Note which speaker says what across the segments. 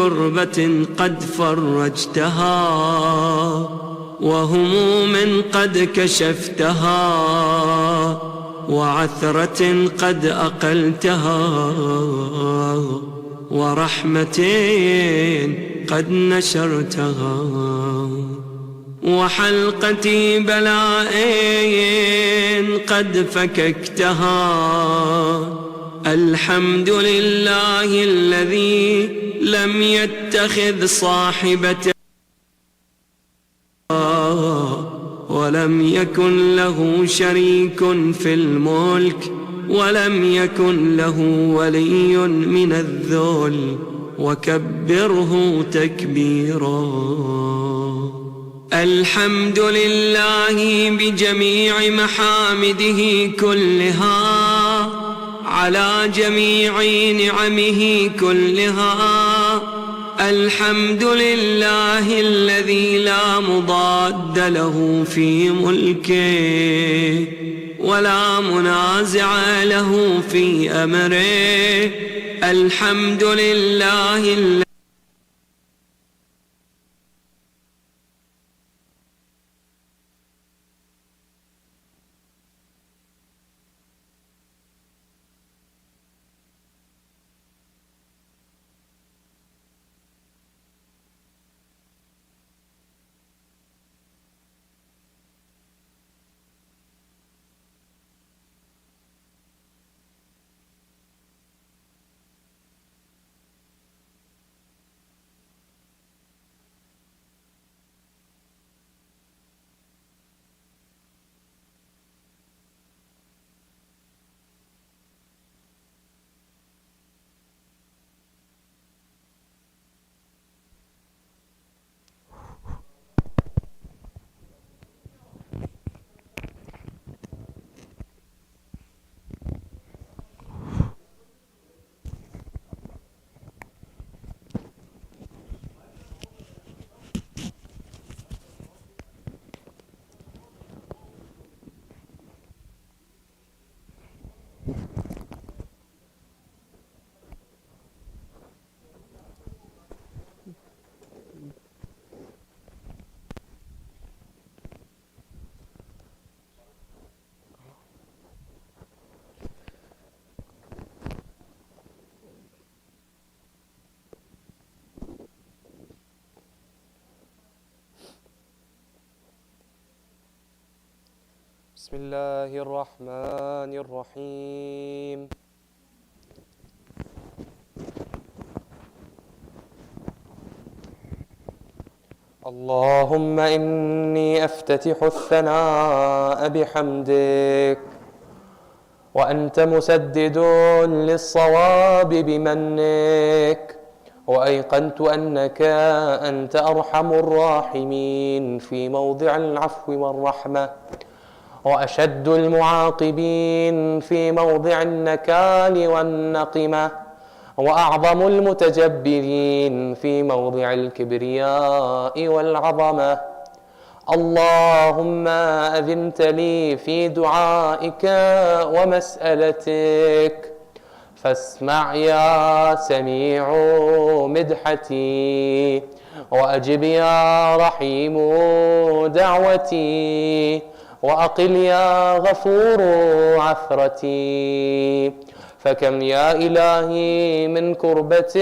Speaker 1: كربة قد فرجتها، وهموم قد كشفتها، وعثرة قد أقلتها، ورحمة قد نشرتها، وحلقة بلاء قد فككتها. الحمد لله الذي لم يتخذ صاحبة ولم يكن له شريك في الملك، ولم يكن له ولي من الذل، وكبره تكبيرا. الحمد لله بجميع محامده كلها، على جميع نعمه كلها. الحمد لله الذي لا مضاد له في ملكه، ولا منازع له في أمره. الحمد لله
Speaker 2: بسم الله الرحمن الرحيم. اللهم إني أفتتح الثناء بحمدك، وأنت مسدد للصواب بمنك، وأيقنت أنك أنت أرحم الراحمين في موضع العفو والرحمة، وأشد المعاقبين في موضع النكال والنقمة، وأعظم المتجبرين في موضع الكبرياء والعظمة. اللهم أذنت لي في دعائك ومسألتك، فاسمع يا سميع مدحتي، وأجب يا رحيم دعوتي، وأقل يا غفور عثرتي. فكم يا إلهي من كربة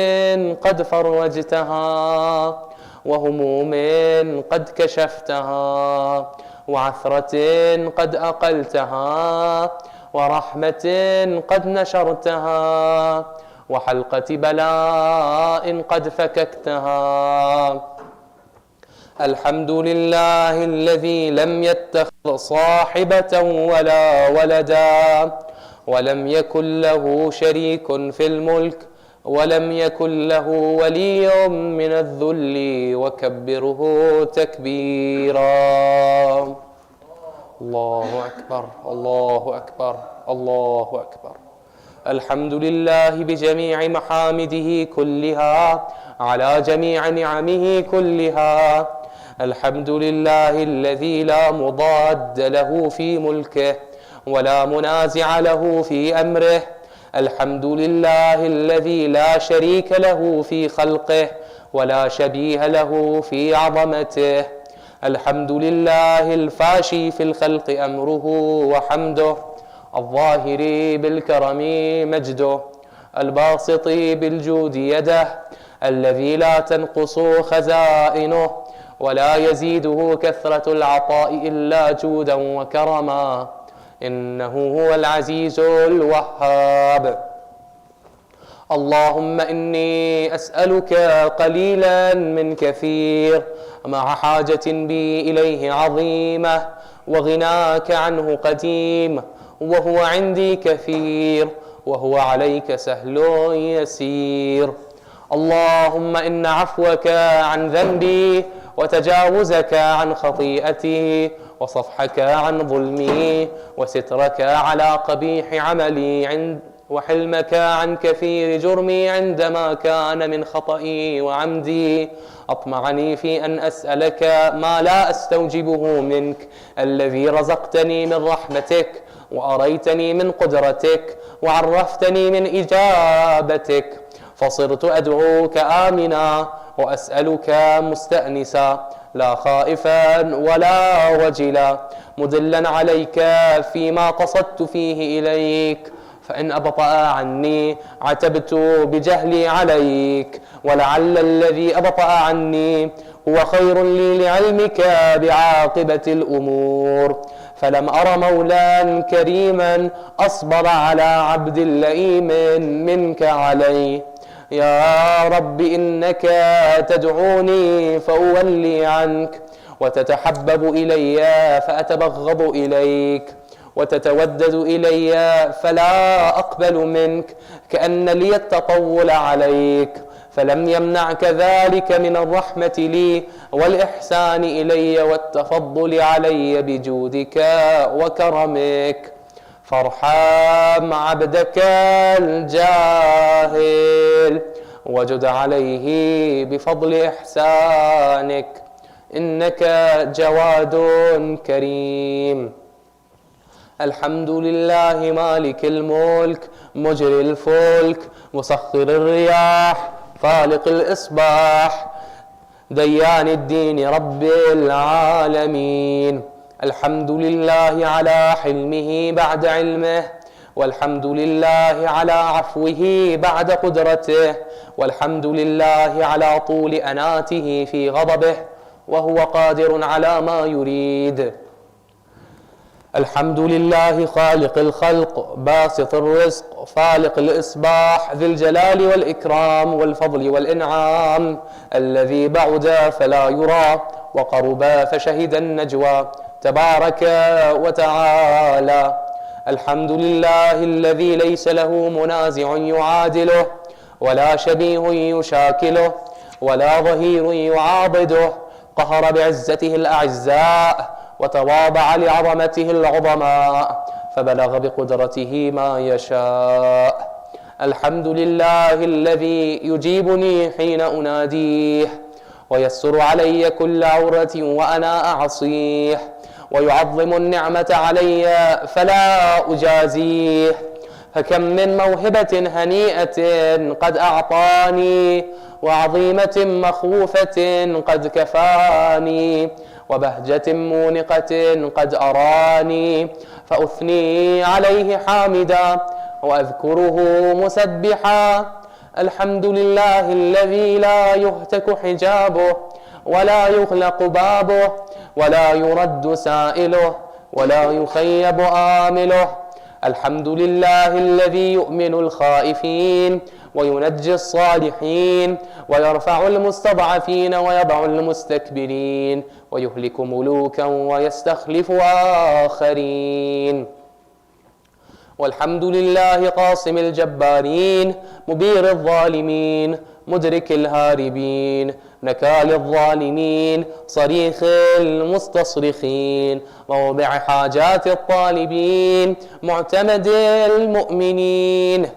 Speaker 2: قد فرجتها، وهموم قد كشفتها، وعثرة قد أقلتها، ورحمة قد نشرتها، وحلقة بلاء قد فككتها. الحمد لله الذي لم يتخذ صاحبة ولا ولدا، ولم يكن له شريك في الملك، ولم يكن له ولي من الذل، وكبره تكبيرا. الله أكبر، الله أكبر، الله أكبر. الحمد لله بجميع محامده كلها، على جميع نعمه كلها. الحمد لله الذي لا مضاد له في ملكه، ولا منازع له في أمره. الحمد لله الذي لا شريك له في خلقه ولا شبيه له في عظمته. الحمد لله الفاشي في الخلق أمره وحمده، الظاهر بالكرم مجده، الباسط بالجود يده، الذي لا تنقص خزائنه ولا يزيده كثرة العطاء إلا جودا وكرما، إنه هو العزيز الوهاب. اللهم إني أسألك قليلا من كثير، مع حاجة بي إليه عظيمة، وغناك عنه قديم، وهو عندي كثير، وهو عليك سهل يسير. اللهم إن عفوك عن ذنبي، وتجاوزك عن خطيئتي، وصفحك عن ظلمي، وسترك على قبيح عملي، وحلمك عن كثير جرمي عندما كان من خطئي وعمدي، أطمعني في أن أسألك ما لا أستوجبه منك، الذي رزقتني من رحمتك، وأريتني من قدرتك، وعرفتني من إجابتك، فصرت أدعوك آمنا وأسألك مستأنسا، لا خائفا ولا وجلا، مدلا عليك فيما قصدت فيه إليك، فإن أبطأ عني عتبت بجهلي عليك، ولعل الذي أبطأ عني هو خير لي لعلمك بعاقبة الأمور، فلم أر مولا كريما أصبر على عبد لئيم منك عليه. يا رب إنك تدعوني فأولي عنك، وتتحبب إلي فأتبغض إليك، وتتودد إلي فلا أقبل منك، كأن لي التطول عليك، فلم يمنعك ذلك من الرحمة لي والإحسان إلي والتفضل علي بجودك وكرمك، فارحم عبدك الجاهل وجد عليه بفضل إحسانك، إنك جواد كريم. الحمد لله مالك الملك، مجري الفلك، مسخر الرياح، فالق الإصباح، ديان الدين رب العالمين. الحمد لله على حلمه بعد علمه، والحمد لله على عفوه بعد قدرته، والحمد لله على طول أناته في غضبه، وهو قادر على ما يريد. الحمد لله خالق الخلق، باسط الرزق، فالق الإصباح، ذي الجلال والإكرام والفضل والإنعام، الذي بعد فلا يرى، وقرب فشهد النجوى، تبارك وتعالى. الحمد لله الذي ليس له منازع يعادله، ولا شبيه يشاكله، ولا ظهير يعاضده، قهر بعزته الأعزاء، وتواضع لعظمته العظماء، فبلغ بقدرته ما يشاء. الحمد لله الذي يجيبني حين أناديه، ويسر علي كل عورة وأنا أعصيه، ويعظم النعمة علي فلا أجازيه، فكم من موهبة هنيئة قد أعطاني، وعظيمة مخوفة قد كفاني، وبهجة مونقة قد أراني، فأثني عليه حامدا وأذكره مسبحا. الحمد لله الذي لا يهتك حجابه، ولا يغلق بابه، ولا يرد سائله، ولا يخيب آمله. الحمد لله الذي يؤمن الخائفين، وينجي الصالحين، ويرفع المستضعفين، ويضع المستكبرين، ويهلك ملوكا ويستخلف آخرين. والحمد لله قاصم الجبارين، مبير الظالمين، مدرك الهاربين، نكال الظالمين، صريخ المستصرخين، موضع حاجات الطالبين، معتمد المؤمنين.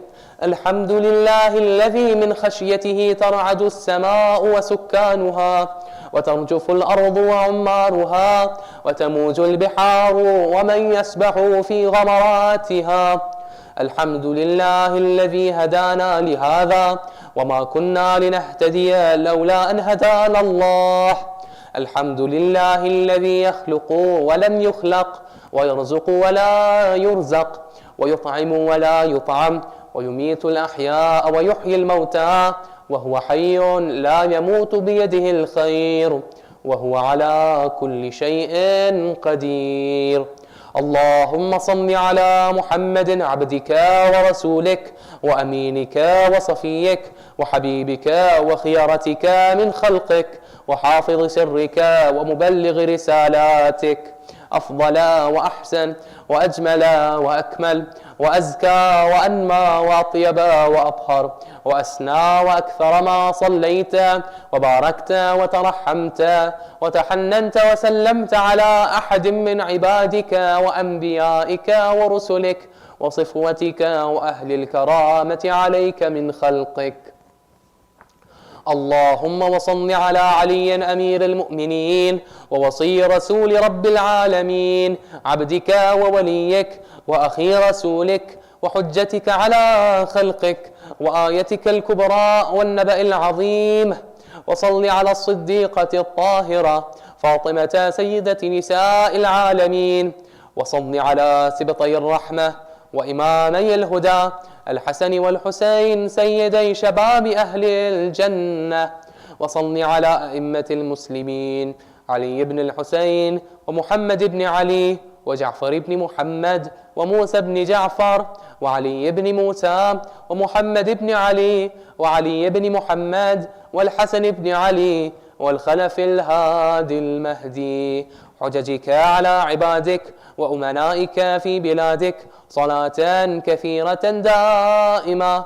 Speaker 2: الحمد لله الذي من خشيته ترعد السماء وسكانها، وترجف الأرض وعمارها، وتموج البحار ومن يسبح في غمراتها. الحمد لله الذي هدانا لهذا وما كنا لنهتدي لولا أن هدانا الله. الحمد لله الذي يخلق ولم يخلق، ويرزق ولا يرزق، ويطعم ولا يطعم، ويميت الأحياء ويحيي الموتى، وهو حي لا يموت بيده الخير، وهو على كل شيء قدير. اللهم صل على محمد عبدك ورسولك وأمينك وصفيك وحبيبك وخيرتك من خلقك وحافظ سرك ومبلغ رسالاتك، أفضل وأحسن وأجمل وأكمل وأزكى وأنمى وأطيب وأطهر وأسنى وأكثر ما صليت وباركت وترحمت وتحننت وسلمت على أحد من عبادك وأنبيائك ورسلك وصفوتك وأهل الكرامة عليك من خلقك. اللهم وصل على علي أمير المؤمنين ووصي رسول رب العالمين، عبدك ووليك وأخي رسولك وحجتك على خلقك وآيتك الكبرى والنبأ العظيم. وصل على الصديقة الطاهرة فاطمة سيدة نساء العالمين، وصل على سبطي الرحمة وإمامي الهدى الحسن والحسين سيدي شباب أهل الجنة. وصل على أئمة المسلمين علي بن الحسين ومحمد بن علي وجعفر بن محمد وموسى بن جعفر وعلي بن موسى ومحمد بن علي وعلي بن محمد والحسن بن علي والخلف الهادي المهدي، حججك على عبادك وأمنائك في بلادك صلاة كثيرة دائمة.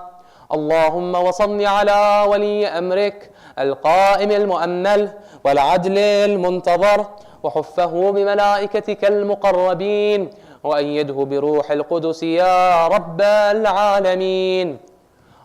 Speaker 2: اللهم وصل على ولي أمرك القائم المؤمل والعدل المنتظر، وحفه بملائكتك المقربين، وأيده بروح القدس يا رب العالمين.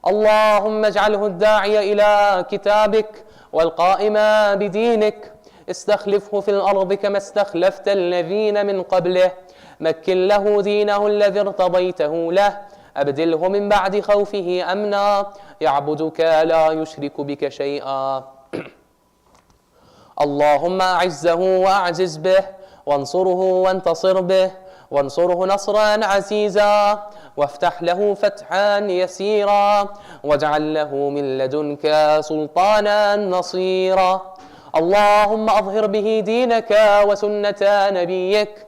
Speaker 2: اللهم اجعله الداعي إلى كتابك والقائم بدينك، استخلفه في الأرض كما استخلفت الذين من قبله، مكن له دينه الذي ارتضيته له، أبدله من بعد خوفه أمنا، يعبدك لا يشرك بك شيئا. اللهم أعزه وأعزز به، وانصره وانتصر به، وانصره نصرا عزيزا، وافتح له فتحا يسيرا، واجعل له من لدنك سلطانا نصيرا. اللهم أظهر به دينك وسنة نبيك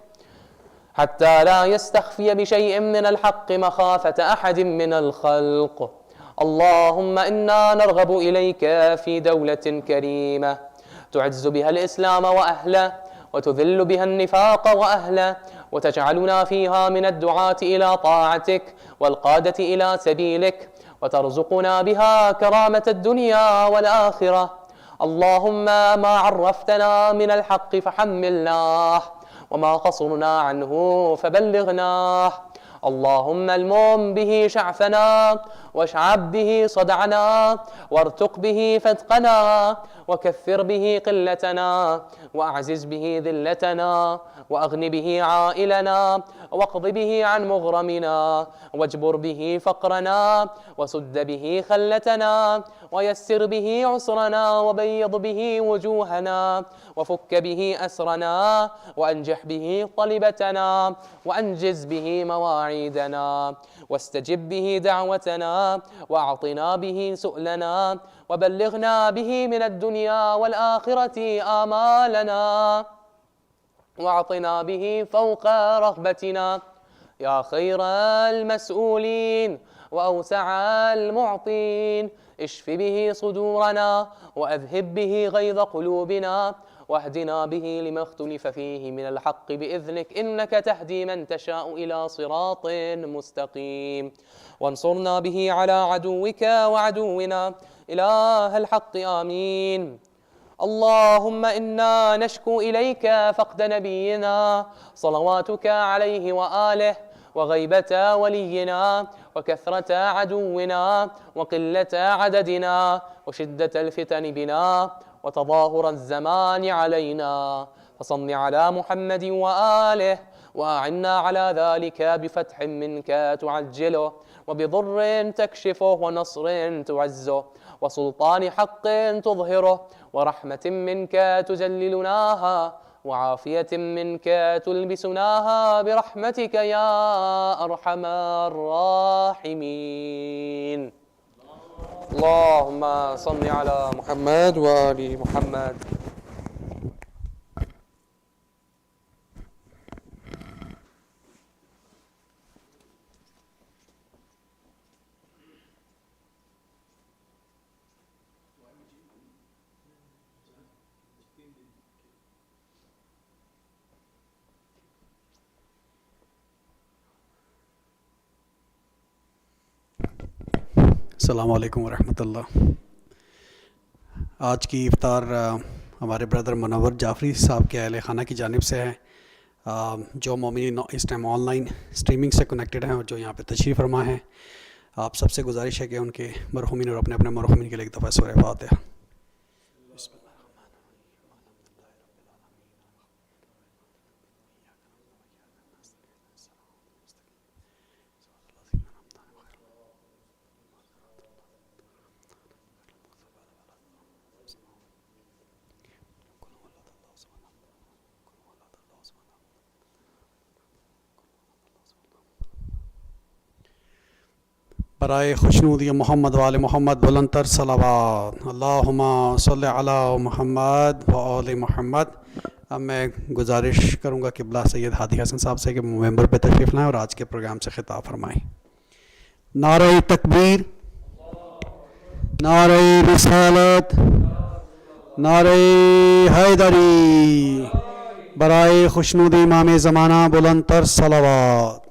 Speaker 2: حتى لا يستخفي بشيء من الحق مخافة أحد من الخلق. اللهم إنا نرغب إليك في دولة كريمة تعز بها الإسلام وأهله، وتذل بها النفاق وأهله، وتجعلنا فيها من الدعاة إلى طاعتك والقادة إلى سبيلك، وترزقنا بها كرامة الدنيا والآخرة. اللهم ما عرفتنا من الحق فحملناه، وما قصرنا عنه فبلغناه. اللهم المم به شعفنا، واشعب به صدعنا، وارتق به فتقنا، وكثر به قلتنا، وأعزز به ذلتنا، وأغن به عائلنا، واقض به عن مغرمنا، واجبر به فقرنا، وسد به خلتنا، ويسر به عسرنا، وبيض به وجوهنا، وفك به أسرنا، وأنجح به طلبتنا، وأنجز به مواعيدنا، واستجب به دعوتنا، وأعطنا به سؤلنا، وبلغنا به من الدنيا والآخرة آمالنا، واعطنا به فوق رغبتنا يا خير المسؤولين وأوسع المعطين. اشف به صدورنا، وأذهب به غيظ قلوبنا، واهدنا به لما اختلف فيه من الحق بإذنك، إنك تهدي من تشاء إلى صراط مستقيم. وانصرنا به على عدوك وعدونا إله الحق آمين. اللهم إنا نشكو إليك فقد نبينا صلواتك عليه وآله، وغيبة ولينا، وكثرة عدونا، وقلة عددنا، وشدة الفتن بنا، وتظاهر الزمان علينا. فصل على محمد وآله وأعنا على ذلك بفتح منك تعجله، وبضر تكشفه، ونصر تعزه، وسلطان حق تظهره، ورحمة منك تجللناها، وعافية منك تلبسناها برحمتك يا أرحم الراحمين. اللهم صل على محمد وآل محمد.
Speaker 3: السلام علیکم ورحمۃ اللہ. آج کی افطار ہمارے بردر منور جعفری صاحب کے اہل خانہ کی جانب سے ہے. جو مومنین اس ٹائم آن لائن اسٹریمنگ سے کنیکٹڈ ہیں اور جو یہاں پہ تشریف فرما ہیں، آپ سب سے گزارش ہے کہ ان کے مرحومین اور اپنے اپنے مرحومین کے لیے ایک دفعہ سورہ فاتحہ. برائے خوشنودی محمد وآل محمد بلند تر صلوات. اللہم صلی علی محمد وآل محمد. اب میں گزارش کروں گا قبلہ سید ہادی حسن صاحب سے کہ ممبر پہ تشریف لائیں اور آج کے پروگرام سے خطاب فرمائیں. نعرہ تکبیر، نعرہ رسالت، نعرہ حیدری. برائے خوشنودی امام زمانہ بلند تر صلوات.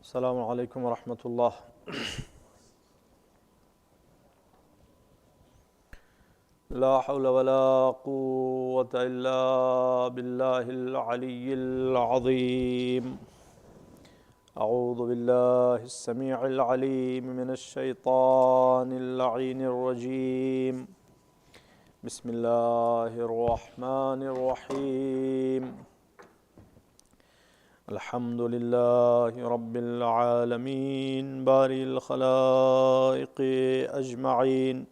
Speaker 4: السلام علیکم ورحمۃ اللہ. لا حول ولا قوة الا باللہ العلی العظیم. اعوذ باللہ السمیع العلیم من الشیطان اللعین الرجیم. بسم اللہ الرحمن الرحیم. الحمد للہ رب العالمین باری الخلائق اجمعین،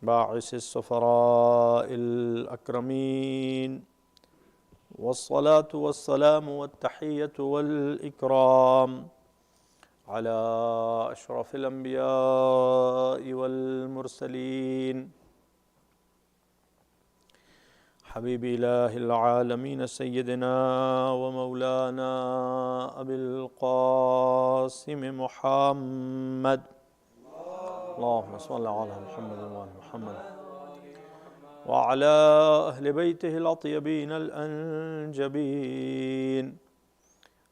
Speaker 4: باعث السفراء الاکرمین، والصلاة والسلام والتحیة والاکرام علی اشرف الانبیاء والمرسلین، حبیب الہ العالمین سیدنا و مولانا ابی القاسم محمد. اللہم صل علی محمد و محمد وعلی اہل بیتہ الاطیبین الانجبین،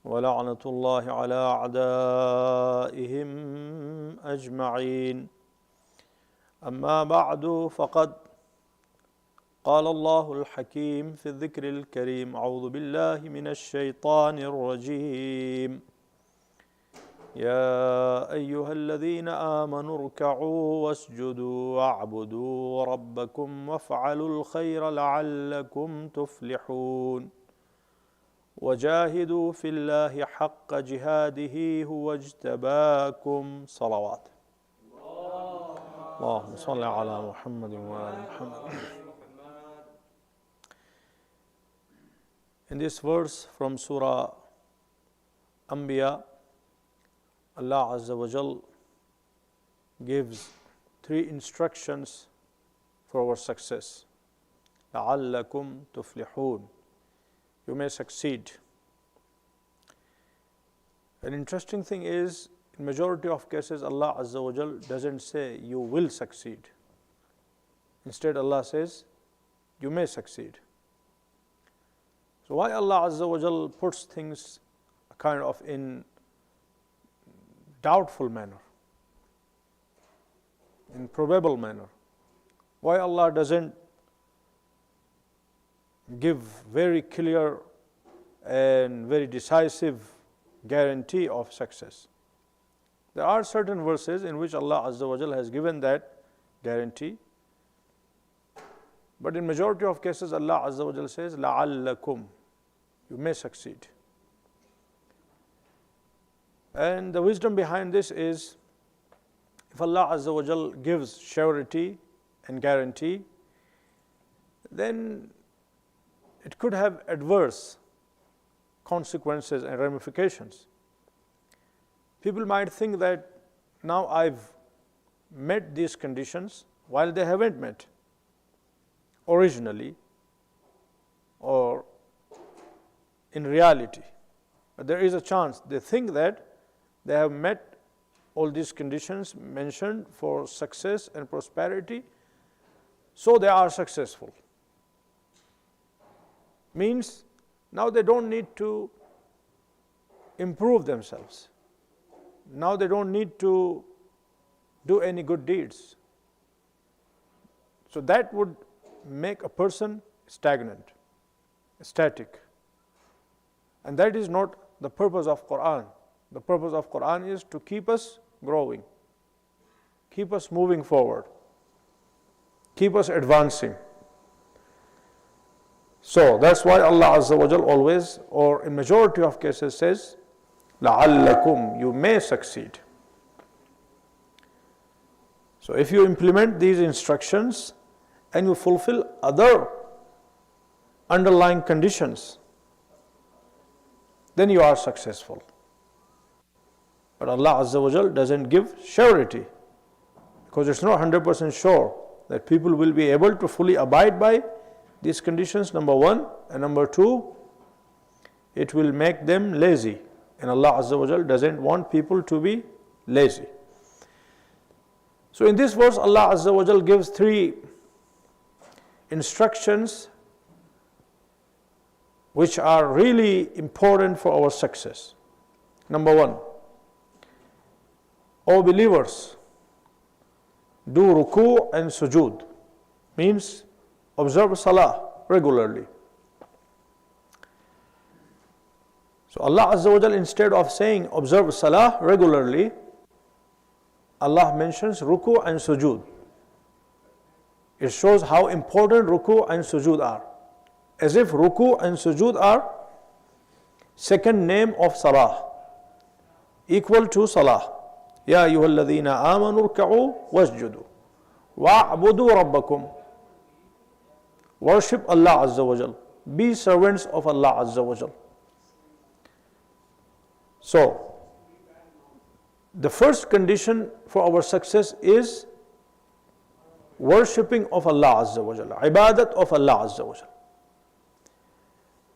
Speaker 4: ولعنۃ اللہ علی اعدائہم اجمعین. اما بعد فقد قال الله الحكيم في الذكر الكريم. أعوذ بالله من الشيطان الرجيم. يا أيها الذين آمنوا اركعوا واسجدوا واعبدوا ربكم وافعلوا الخير لعلكم تفلحون. وجاهدوا في الله حق جهاده هو اجتباكم. صلوات. اللهم صل على محمد وآل محمد. In this verse from Surah Anbiya, Allah Azza wa Jal gives 3 instructions for our success. لَعَلَّكُمْ تُفْلِحُونَ. You may succeed. An interesting thing is, in majority of cases, Allah Azza wa Jal doesn't say you will succeed. Instead, Allah says you may succeed. So why Allah Azza wa Jal puts things kind of in doubtful manner, in probable manner? Why Allah doesn't give very clear and very decisive guarantee of success? There are certain verses in which Allah Azza wa Jal has given that guarantee, but in majority of cases Allah Azza wa Jal says لَعَلَّكُمْ, you may succeed. And the wisdom behind this is, if Allah Azza wa Jal gives surety and guarantee, then it could have adverse consequences and ramifications. People might think that now I've met these conditions while they haven't met originally or in reality. But there is a chance they think that they have met all these conditions mentioned for success and prosperity, so they are successful. Means now they don't need to improve themselves. Now they don't need to do any good deeds. So that would make a person stagnant, static. And that is not the purpose of Quran. The purpose of Quran is to keep us growing, keep us moving forward, keep us advancing. So that's why Allah Azza wa Jal always, or in majority of cases, says لَعَلَّكُمْ, you may succeed. So if you implement these instructions and you fulfill other underlying conditions, then you are successful. But Allah Azza wa Jal doesn't give surety, because it's not 100% sure that people will be able to fully abide by these conditions, number one, and number two, it will make them lazy, and Allah Azza wa Jal doesn't want people to be lazy. So in this verse, Allah Azza wa Jal gives three instructions which are really important for our success. Number one, O believers, do ruku and sujood, means observe salah regularly. So Allah Azza wa Jal, instead of saying observe salah regularly, Allah mentions ruku and sujood. It shows how important ruku and sujood are, as if ruku and sujood are second name of salah, equal to salah. Ya ayyuhalladhina amanu rka'u wasjudu wa'budu rabbakum. Worship Allah Azza wa Jal. Be servants of Allah Azza wa Jal. So, the first condition for our success is worshipping of Allah Azza wa Jal, ibadat of Allah Azza wa Jal.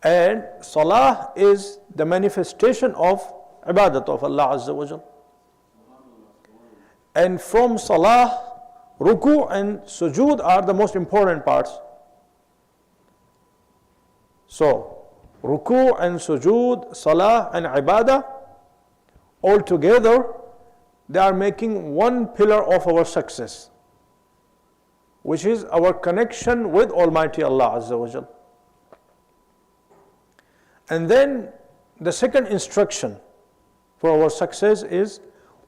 Speaker 4: And salah is the manifestation of ibadat of Allah Azza wa Jal. And from salah, ruku and sujood are the most important parts. So, ruku and sujood, salah and ibadah, all together, they are making one pillar of our success, which is our connection with Almighty Allah Azza wa Jal. And then the second instruction for our success is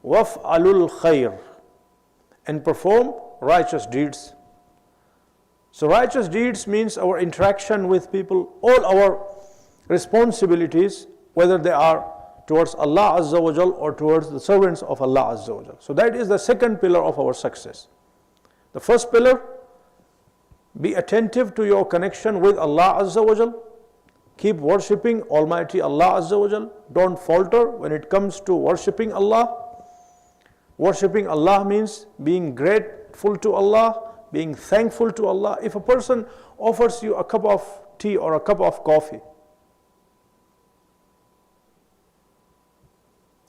Speaker 4: waf'alul khair, and perform righteous deeds. So righteous deeds means our interaction with people, all our responsibilities, whether they are towards Allah Azza wa Jal or towards the servants of Allah Azza wa Jal. So that is the second pillar of our success. The first pillar, be attentive to your connection with Allah Azza wa Jal. Keep worshipping Almighty Allah Azza wa Jal. Don't falter when it comes to worshipping Allah. Worshipping Allah means being grateful to Allah, being thankful to Allah. If a person offers you a cup of tea or a cup of coffee,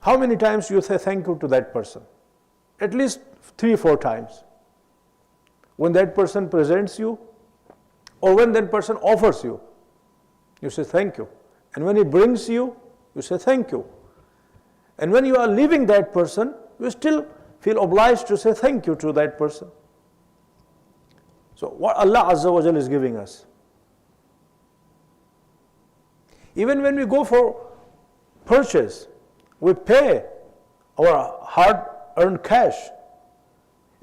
Speaker 4: how many times you say thank you to that person? At least 3-4 times. When that person presents you, or when that person offers you, you say thank you. And when he brings you, you say thank you. And when you are leaving that person, you still feel obliged to say thank you to that person. So what Allah Azza wa Jal is giving us. Even when we go for purchase, we pay our hard-earned cash.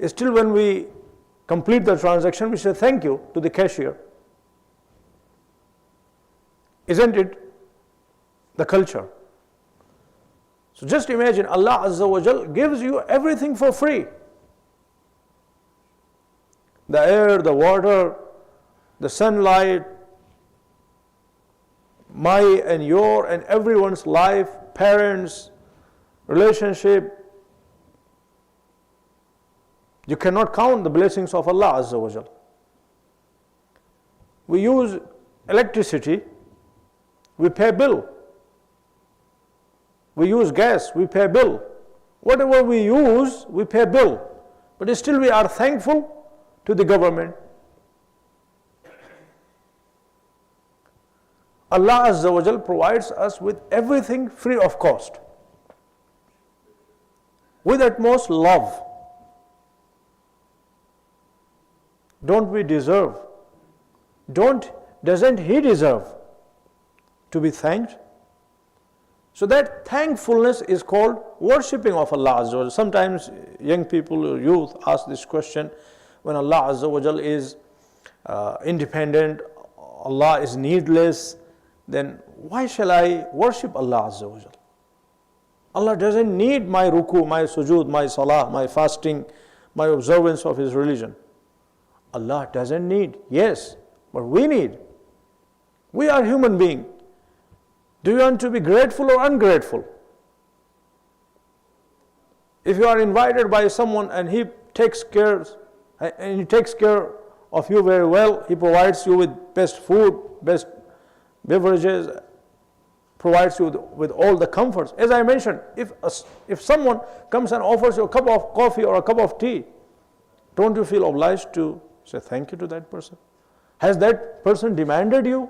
Speaker 4: Still when we complete the transaction, we say thank you to the cashier. Isn't it the culture? So just imagine Allah Azza wa Jal gives you everything for free. The air, the water, the sunlight, my and your and everyone's life, parents, relationship. You cannot count the blessings of Allah Azza wa Jal. We use electricity, we pay bill. We use gas, we pay bill. Whatever we use, we pay bill. But still we are thankful to the government. Allah Azza wa Jal provides us with everything free of cost, with utmost love. Don't we deserve? Doesn't he deserve to be thanked? So that thankfulness is called worshipping of Allah Azza wa Jal. Sometimes young people or youth ask this question, when Allah Azza wa Jal is independent, Allah is needless, then why shall I worship Allah Azza wa Jal? Allah doesn't need my ruku, my sujood, my salah, my fasting, my observance of His religion. Allah doesn't need, yes, but we need. We are human beings. Do you want to be grateful or ungrateful? If you are invited by someone and he takes care of you very well, he provides you with best food, best beverages, provides you with all the comforts. As I mentioned, if someone comes and offers you a cup of coffee or a cup of tea, don't you feel obliged to say thank you to that person? Has that person demanded you?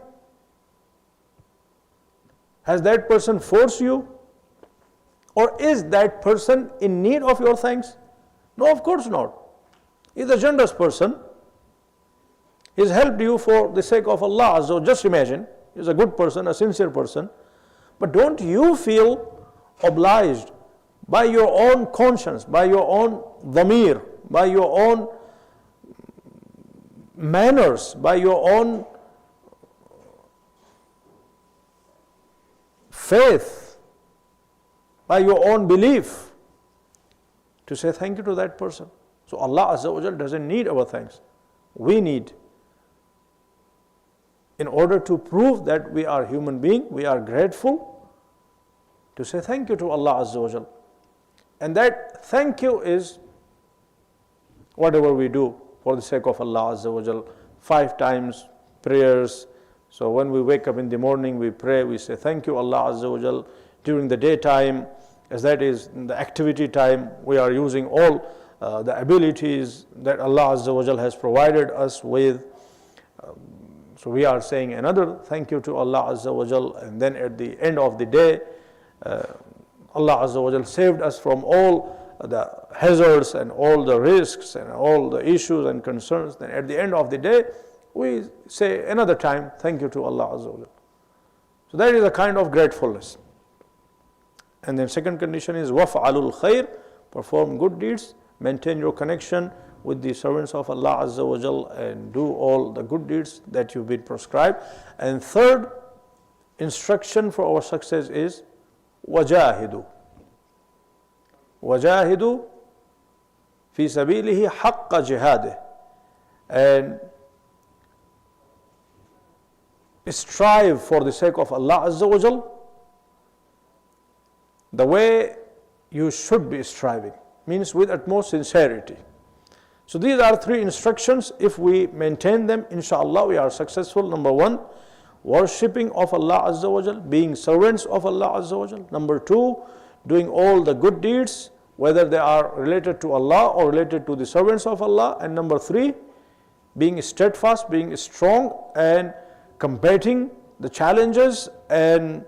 Speaker 4: Has that person forced you? Or is that person in need of your thanks? No, of course not. He's a generous person. He's helped you for the sake of Allah. So just imagine, he's a good person, a sincere person. But don't you feel obliged by your own conscience, by your own dhamir, by your own manners, by your own faith, by your own belief, to say thank you to that person? So Allah Azza wa Jal doesn't need our thanks. We need. In order to prove that we are human beings, we are grateful, to say thank you to Allah Azza wa Jal. And that thank you is whatever we do for the sake of Allah Azza wa Jal. 5 times prayers. So when we wake up in the morning, we pray, we say thank you Allah Azza wa Jal. During the daytime, as that is in the activity time, we are using all the abilities that Allah Azza wa Jal has provided us with. So we are saying another thank you to Allah Azza wa Jal. And then at the end of the day, Allah Azza wa Jal saved us from all the hazards and all the risks and all the issues and concerns. Then at the end of the day, we say another time thank you to Allah Azza wa Jal. So that is a kind of gratefulness. And then second condition is waf'alul khair, perform good deeds, maintain your connection with the servants of Allah Azza wa Jal, and do all the good deeds that you've been prescribed. And third instruction for our success is wajahidu. Wajahidu fi sabilihi haqqa jihadih. And strive for the sake of Allah Azza wa Jal the way you should be striving, means with utmost sincerity. So these are three instructions. If we maintain them, inshallah, we are successful. Number one, worshipping of Allah Azza wa Jal, being servants of Allah Azza wa Jal. Number two, doing all the good deeds, whether they are related to Allah or related to the servants of Allah. And number three, being steadfast, being strong and combating the challenges and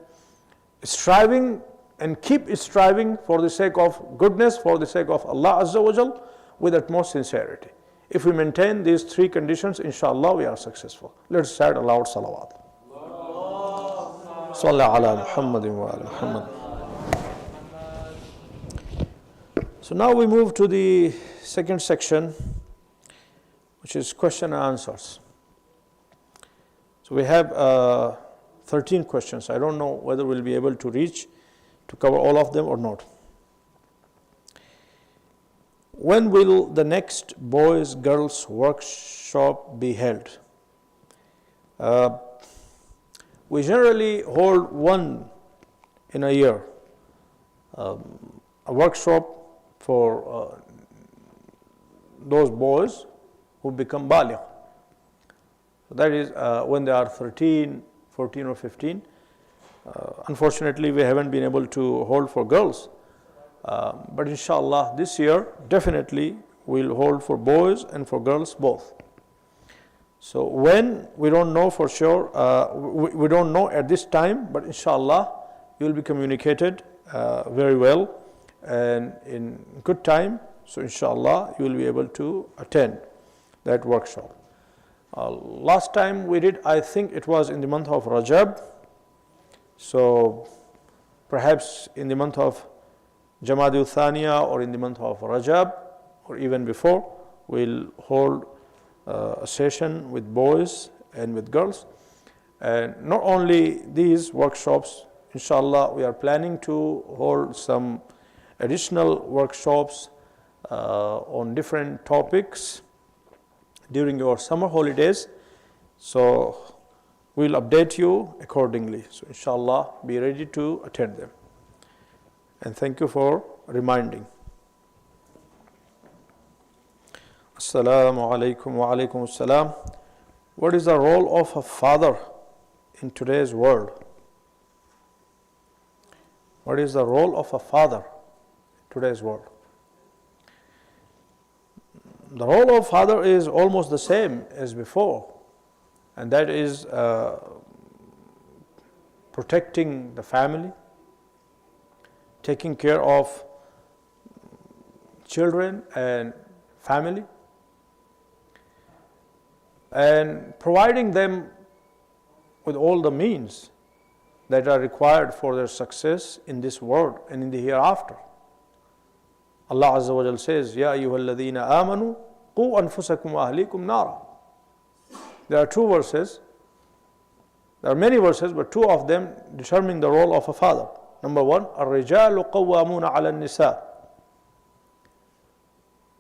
Speaker 4: striving and keep striving for the sake of goodness, for the sake of Allah Azza wa Jal, with utmost sincerity. If we maintain these three conditions, inshallah, we are successful. Let's recite aloud salawat. Salli ala Muhammadin wa ala Muhammad. So now we move to the second section, which is question and answers. So we have 13 questions. I don't know whether we'll be able to reach to cover all of them or not. When will the next boys girls workshop be held? We generally hold one in a year, a workshop for those boys who become baligh. So that is when they are 13, 14 or 15. Unfortunately, we haven't been able to hold for girls. But inshallah, this year definitely we'll hold for boys and for girls both. So when, we don't know for sure, we don't know at this time, but inshallah you will be communicated very well and in good time. So inshallah you will be able to attend that workshop. Last time we did, I think it was in the month of Rajab. So perhaps in the month of Jamadi Thaniya or in the month of Rajab or even before, we'll hold a session with boys and with girls. And not only these workshops, inshallah, we are planning to hold some additional workshops on different topics during your summer holidays. So we'll update you accordingly. So inshallah, be ready to attend them. And thank you for reminding. Assalamu alaikum wa alaikum assalam. What is the role of a father in today's world? What is the role of a father in today's world? The role of father is almost the same as before, and that is protecting the family, taking care of children and family, and providing them with all the means that are required for their success in this world and in the hereafter. Allah Azza wa Jal says, Ya ayyuhalladhina amanu, qu anfusakum wa ahlikum nara. There are two verses. There are many verses, but two of them determine the role of a father. Number one, الرجال قوامون على النساء.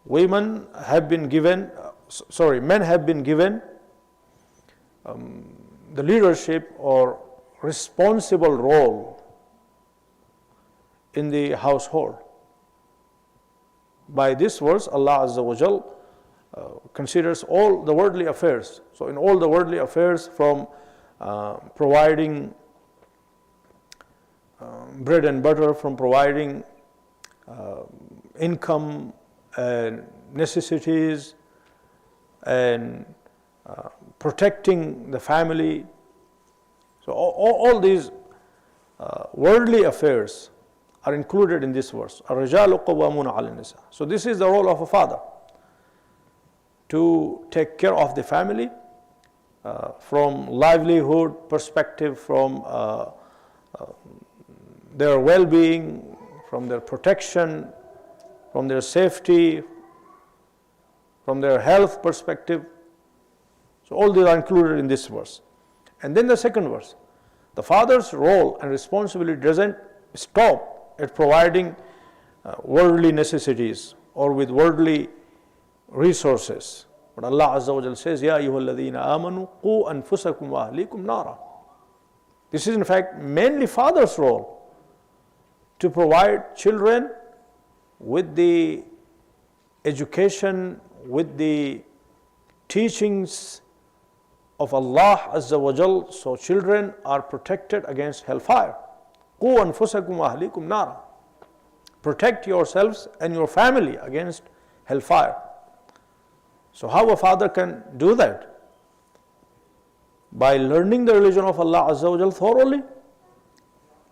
Speaker 4: Men have been given the leadership or responsible role in the household. By this verse, Allah Azza wa Jal considers all the worldly affairs. So in all the worldly affairs, from providing bread and butter, from providing income and necessities and protecting the family. So all these worldly affairs are included in this verse. الرجال قوامون على النساء. So this is the role of a father, to take care of the family from livelihood perspective, from their well-being, from their protection, from their safety, from their health perspective. So all these are included in this verse. And then the second verse, the father's role and responsibility doesn't stop at providing worldly necessities or with worldly resources. But Allah Azza wa Jal says, Ya ayyuhalladhina amanu, qu anfusakum wa ahlikum nara. This is in fact mainly father's role, to provide children with the education with the teachings of Allah Azza wa Jal, so children are protected against hellfire. قُوا أَنفُسَكُمْ وَأَهْلِيكُمْ نَارًا. Protect yourselves and your family against hellfire. So how a father can do that? By learning the religion of Allah Azza wa Jal thoroughly,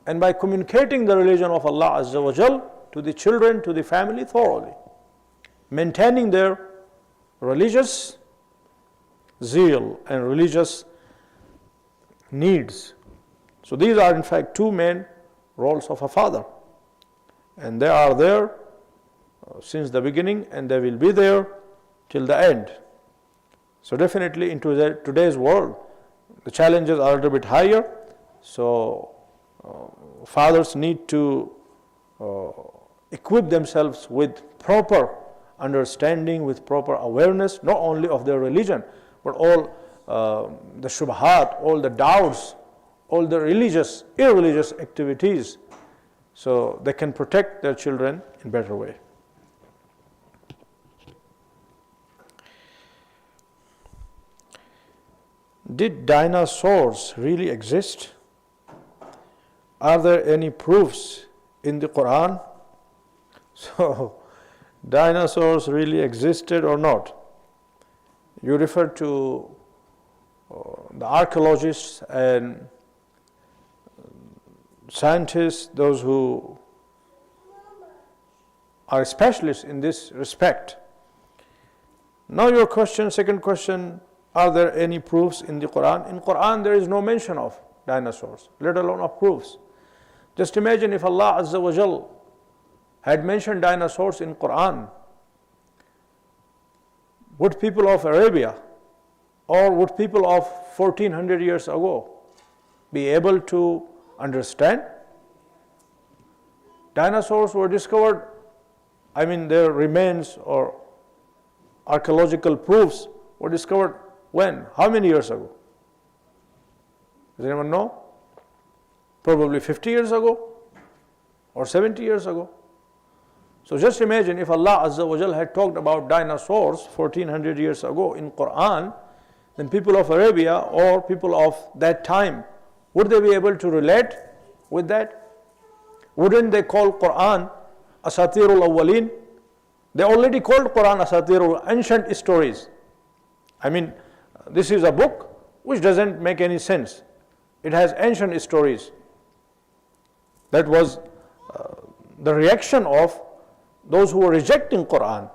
Speaker 4: and by communicating the religion of Allah Azza wa Jal to the children, to the family thoroughly, maintaining their religious zeal and religious needs. So these are in fact two main roles of a father, and they are there since the beginning, and they will be there till the end. So definitely in today's world, the challenges are a little bit higher, so fathers need to equip themselves with proper understanding, with proper awareness, not only of their religion, but all the shubhat, all the doubts, all the religious, irreligious activities, so they can protect their children in a better way. Did dinosaurs really exist? Are there any proofs in the Quran? So, dinosaurs really existed or not? You refer to the archaeologists and scientists, those who are specialists in this respect. Now your question, second question, are there any proofs in the Quran? In Quran there is no mention of dinosaurs, let alone of proofs. Just imagine if Allah Azza wa Jal had mentioned dinosaurs in Quran, would people of Arabia or would people of 1400 years ago be able to understand? Dinosaurs were discovered, their remains or archaeological proofs were discovered when? How many years ago? Does anyone know? Probably 50 years ago or 70 years ago. So just imagine if Allah Azza wa Jal had talked about dinosaurs 1400 years ago in Quran, then people of Arabia or people of that time, would they be able to relate with that? Wouldn't they call Quran Asatirul Awwaleen? They already called Quran Asatirul, ancient stories. This is a book which doesn't make any sense. It has ancient stories. That was the reaction of those who were rejecting Quran.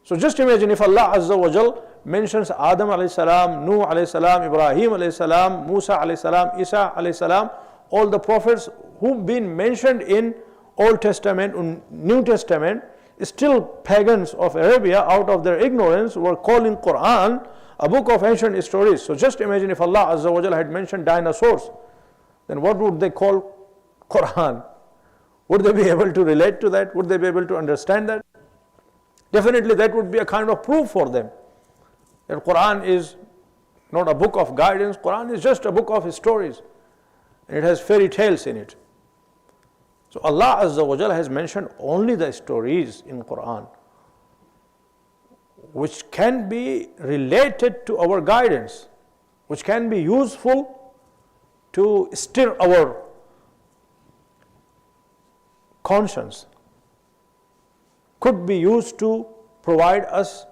Speaker 4: So just imagine if Allah Azza wa Jal mentions Adam alayhi salam, Nuh alayhi salam, Ibrahim alayhi salam, Musa alayhi salam, Isa alayhi salam, all the prophets who've been mentioned in Old Testament and New Testament, still pagans of Arabia out of their ignorance were calling Quran a book of ancient stories. So just imagine if Allah Azza wa Jal had mentioned dinosaurs, then what would they call Quran? Would they be able to relate to that? Would they be able to understand that? Definitely that would be a kind of proof for them that Quran is not a book of guidance, Quran is just a book of stories, and it has fairy tales in it. So Allah Azza wa Jal has mentioned only the stories in Quran which can be related to our guidance, which can be useful to stir our conscience, could be used to provide us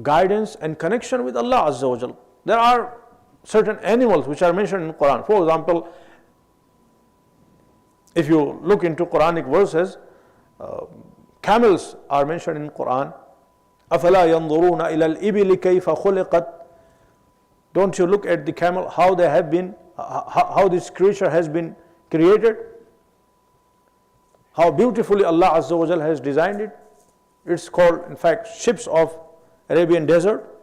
Speaker 4: guidance and connection with Allah Azza wa Jal. There are certain animals which are mentioned in Quran. For example, if you look into Quranic verses, camels are mentioned in Quran. أَفَلَا يَنْظُرُونَ إِلَى الْإِبِلِ كَيْفَ خُلِقَتْ. Don't you look at the camel, how they have been, how this creature has been created, how beautifully Allah Azza wa Jal has designed it. It's called, in fact, ships of Arabian desert.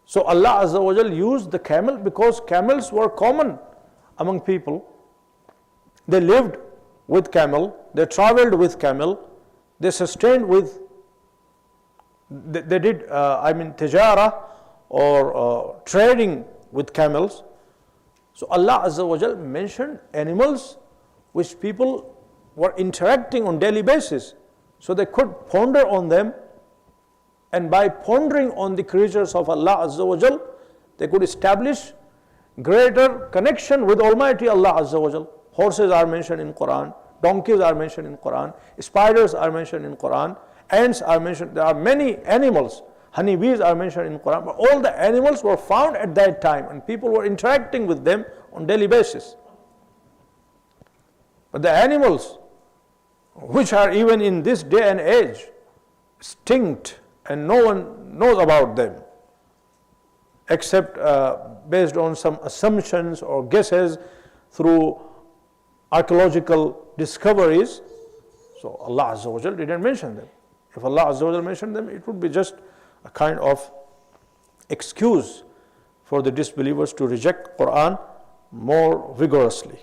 Speaker 4: So Allah Azza wa Jal used the camel because camels were common among people. They lived with camel, they traveled with camel, they sustained with, they did tijara or trading with camels. So Allah Azza wa Jal mentioned animals which people were interacting on daily basis. So they could ponder on them, and by pondering on the creatures of Allah Azza wa Jal, they could establish greater connection with Almighty Allah Azza wa Jal. Horses are mentioned in Quran, donkeys are mentioned in Quran, spiders are mentioned in Quran, ants are mentioned, there are many animals, honeybees are mentioned in Quran, but all the animals were found at that time and people were interacting with them on daily basis. But the animals, which are even in this day and age, extinct and no one knows about them, except based on some assumptions or guesses through archaeological discoveries. So Allah Azza wa Jal didn't mention them. If Allah Azza wa Jal mentioned them, it would be just a kind of excuse for the disbelievers to reject Quran more vigorously.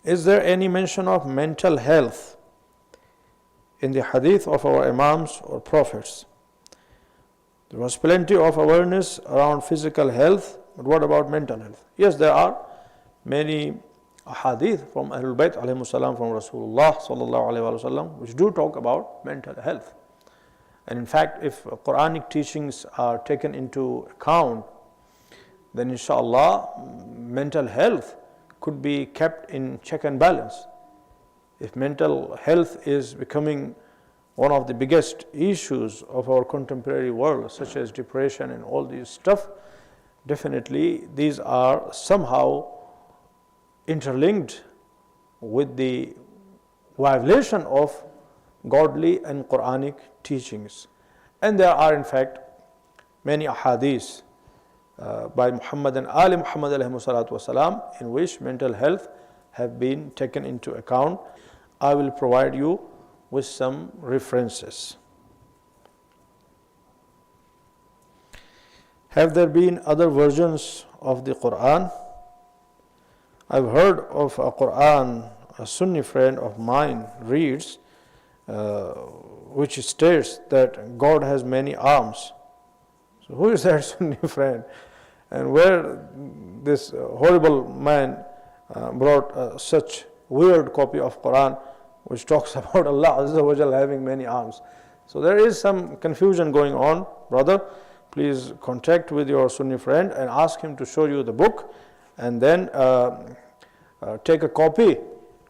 Speaker 4: Is there any mention of mental health in the hadith of our Imams or Prophets? There was plenty of awareness around physical health, but what about mental health? Yes, there are many hadith from Ahlul Bayt alayhimu salam, from Rasulullah sallallahu alayhi wa sallam, which do talk about mental health. And in fact, if Quranic teachings are taken into account, then inshallah mental health could be kept in check and balance. If mental health is becoming one of the biggest issues of our contemporary world, such as depression and all these stuff, definitely these are somehow interlinked with the violation of godly and Quranic teachings. And there are in fact many ahadith by Muhammad and Ali Muhammad alayhi salatu wasalam, in which mental health have been taken into account. I will provide you with some references. Have there been other versions of the Quran? I've heard of a Quran a Sunni friend of mine reads, which states that God has many arms. So who is that Sunni friend? And where this horrible man brought such weird copy of Quran which talks about Allah Azza wa Jal having many arms. So there is some confusion going on, brother. Please contact with your Sunni friend and ask him to show you the book, and then take a copy,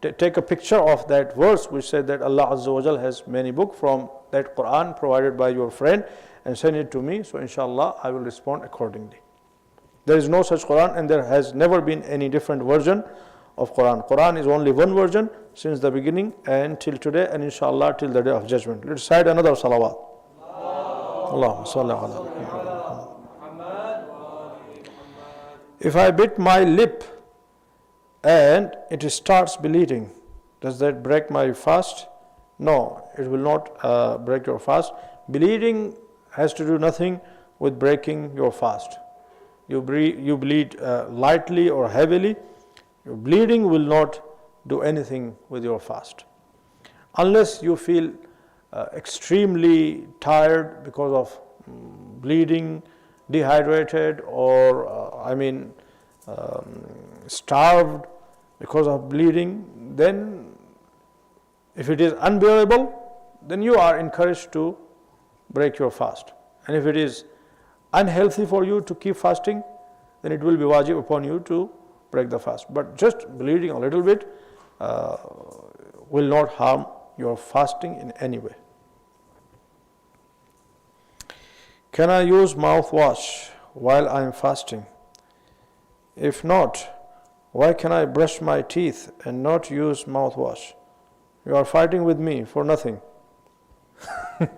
Speaker 4: take a picture of that verse which said that Allah Azza wa Jal has many books from that Quran provided by your friend, and send it to me. So inshallah I will respond accordingly. There is no such Quran, and there has never been any different version of Quran. Quran is only one version since the beginning and till today, and inshallah till the day of judgment. Let's recite another salawat. Allahumma salli ala Muhammad. If I bit my lip and it starts bleeding, does that break my fast? No, it will not break your fast. Bleeding has to do nothing with breaking your fast. You bleed lightly or heavily, your bleeding will not do anything with your fast. Unless you feel extremely tired because of bleeding, dehydrated, or starved because of bleeding, then if it is unbearable, then you are encouraged to break your fast. And if it is unhealthy for you to keep fasting, then it will be wajib upon you to break the fast. But just bleeding a little bit will not harm your fasting in any way. Can I use mouthwash while I am fasting? If not, why can I brush my teeth and not use mouthwash? You are fighting with me for nothing. You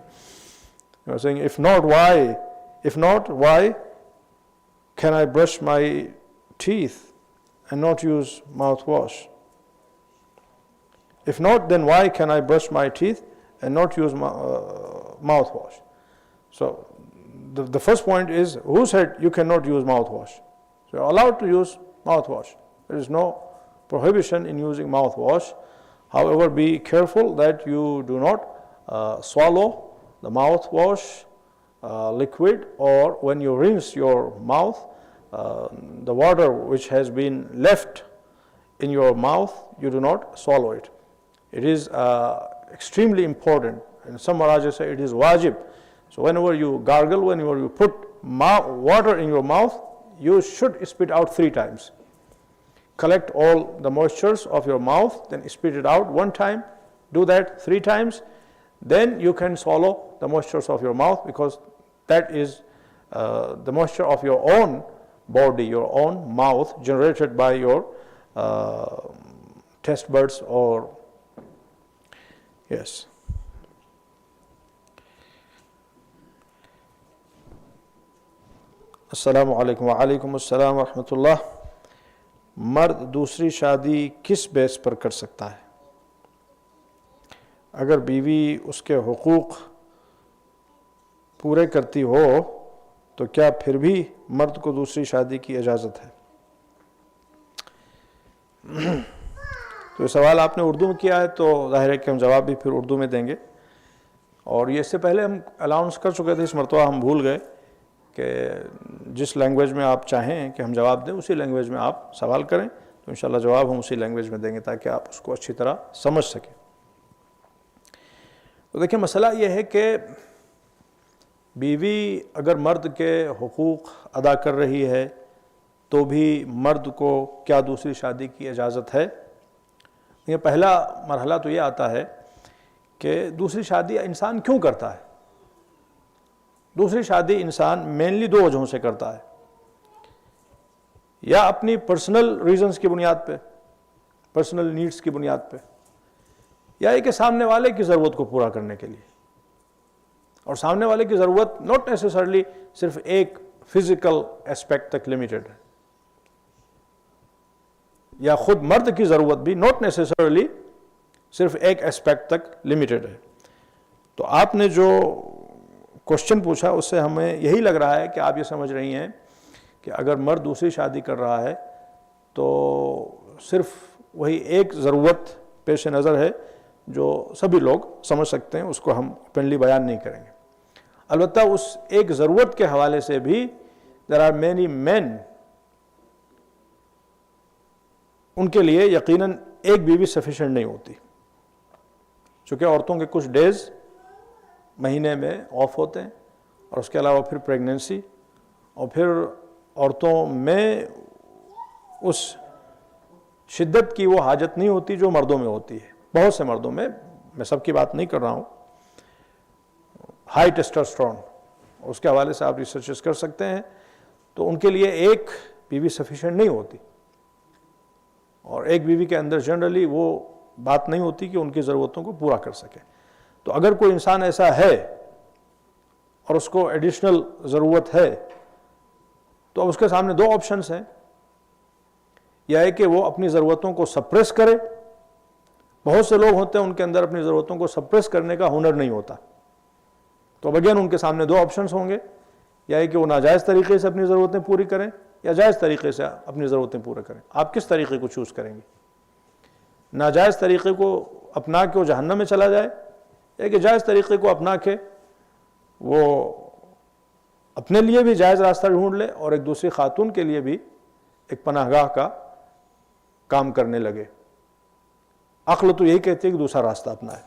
Speaker 4: are saying, if not, why? If not, why can I brush my teeth and not use mouthwash? If not, then why can I brush my teeth and not use mouthwash? So the first point is, who said you cannot use mouthwash? So you are allowed to use mouthwash. There is no prohibition in using mouthwash. However, be careful that you do not swallow the mouthwash liquid, or when you rinse your mouth, the water which has been left in your mouth, you do not swallow it. It is extremely important, and some Maharajas say it is wajib. So whenever you gargle, whenever you put water in your mouth, you should spit out 3 times. Collect all the moistures of your mouth, then spit it out 1 time. Do that 3 times, then you can swallow the moistures of your mouth, because that is the moisture of your own body, your own mouth, generated by your taste buds or yes. السلام علیکم وعلیکم السلام ورحمۃ اللہ. مرد دوسری شادی کس بیس پر کر سکتا ہے؟ اگر بیوی اس کے حقوق پورے کرتی ہو تو کیا پھر بھی مرد کو دوسری شادی کی اجازت ہے؟ تو یہ سوال آپ نے اردو میں کیا ہے تو ظاہر ہے کہ ہم جواب بھی پھر اردو میں دیں گے. اور یہ اس سے پہلے ہم الاؤنس کر چکے تھے، اس مرتبہ ہم بھول گئے کہ جس لینگویج میں آپ چاہیں کہ ہم جواب دیں اسی لینگویج میں آپ سوال کریں، تو انشاءاللہ جواب ہم اسی لینگویج میں دیں گے تاکہ آپ اس کو اچھی طرح سمجھ سکیں. تو دیکھیں مسئلہ یہ ہے کہ بیوی اگر مرد کے حقوق ادا کر رہی ہے تو بھی مرد کو کیا دوسری شادی کی اجازت ہے؟ یہ پہلا مرحلہ تو یہ آتا ہے کہ دوسری شادی انسان کیوں کرتا ہے؟ دوسری شادی انسان مینلی 2 وجہوں سے کرتا ہے، یا اپنی پرسنل ریزنز کی بنیاد پہ، پرسنل نیڈز کی بنیاد پہ، یا ایک سامنے والے کی ضرورت کو پورا کرنے کے لیے. اور سامنے والے کی ضرورت ناٹ نیسیسرلی صرف ایک فزیکل اسپیکٹ تک لمیٹڈ ہے، یا خود مرد کی ضرورت بھی ناٹ نیسیسرلی صرف ایک اسپیکٹ تک لمیٹڈ ہے. تو آپ نے جو کوشچن پوچھا اس سے ہمیں یہی لگ رہا ہے کہ آپ یہ سمجھ رہی ہیں کہ اگر مرد دوسری شادی کر رہا ہے تو صرف وہی ایک ضرورت پیش نظر ہے جو سبھی لوگ سمجھ سکتے ہیں، اس کو ہم اوپنلی بیان نہیں کریں گے. البتہ اس ایک ضرورت کے حوالے سے بھی there are many men، ان کے لیے یقیناً ایک بیوی سفیشینٹ نہیں ہوتی، چونکہ عورتوں کے کچھ ڈیز مہینے میں آف ہوتے ہیں، اور اس کے علاوہ پھر پریگننسی، اور پھر عورتوں میں اس شدت کی وہ حاجت نہیں ہوتی جو مردوں میں ہوتی ہے. بہت سے مردوں میں سب کی بات نہیں کر رہا ہوں، ہائی ٹیسٹوسٹرون، اس کے حوالے سے آپ ریسرچز کر سکتے ہیں، تو ان کے لیے ایک بیوی سفیشینٹ نہیں ہوتی، اور ایک بیوی کے اندر جنرلی وہ بات نہیں ہوتی کہ ان کی ضرورتوں کو پورا کر سکے. تو اگر کوئی انسان ایسا ہے اور اس کو ایڈیشنل ضرورت ہے تو اب اس کے سامنے 2 آپشنز ہیں، یا ہے کہ وہ اپنی ضرورتوں کو سپریس کرے. بہت سے لوگ ہوتے ہیں ان کے اندر اپنی ضرورتوں کو سپریس کرنے کا ہنر نہیں ہوتا، تو اب اگین ان کے سامنے 2 آپشنز ہوں گے، یا ہے کہ وہ ناجائز طریقے سے اپنی ضرورتیں پوری کریں یا جائز طریقے سے اپنی ضرورتیں پورا کریں. آپ کس طریقے کو چوز کریں گے؟ ناجائز طریقے کو اپنا کے وہ جہنم میں چلا جائے، یا کہ جائز طریقے کو اپنا کے وہ اپنے لیے بھی جائز راستہ ڈھونڈ لے اور ایک دوسری خاتون کے لیے بھی ایک پناہ گاہ کا کام کرنے لگے؟ عقل تو یہی کہتی ہے کہ دوسرا راستہ اپنائے.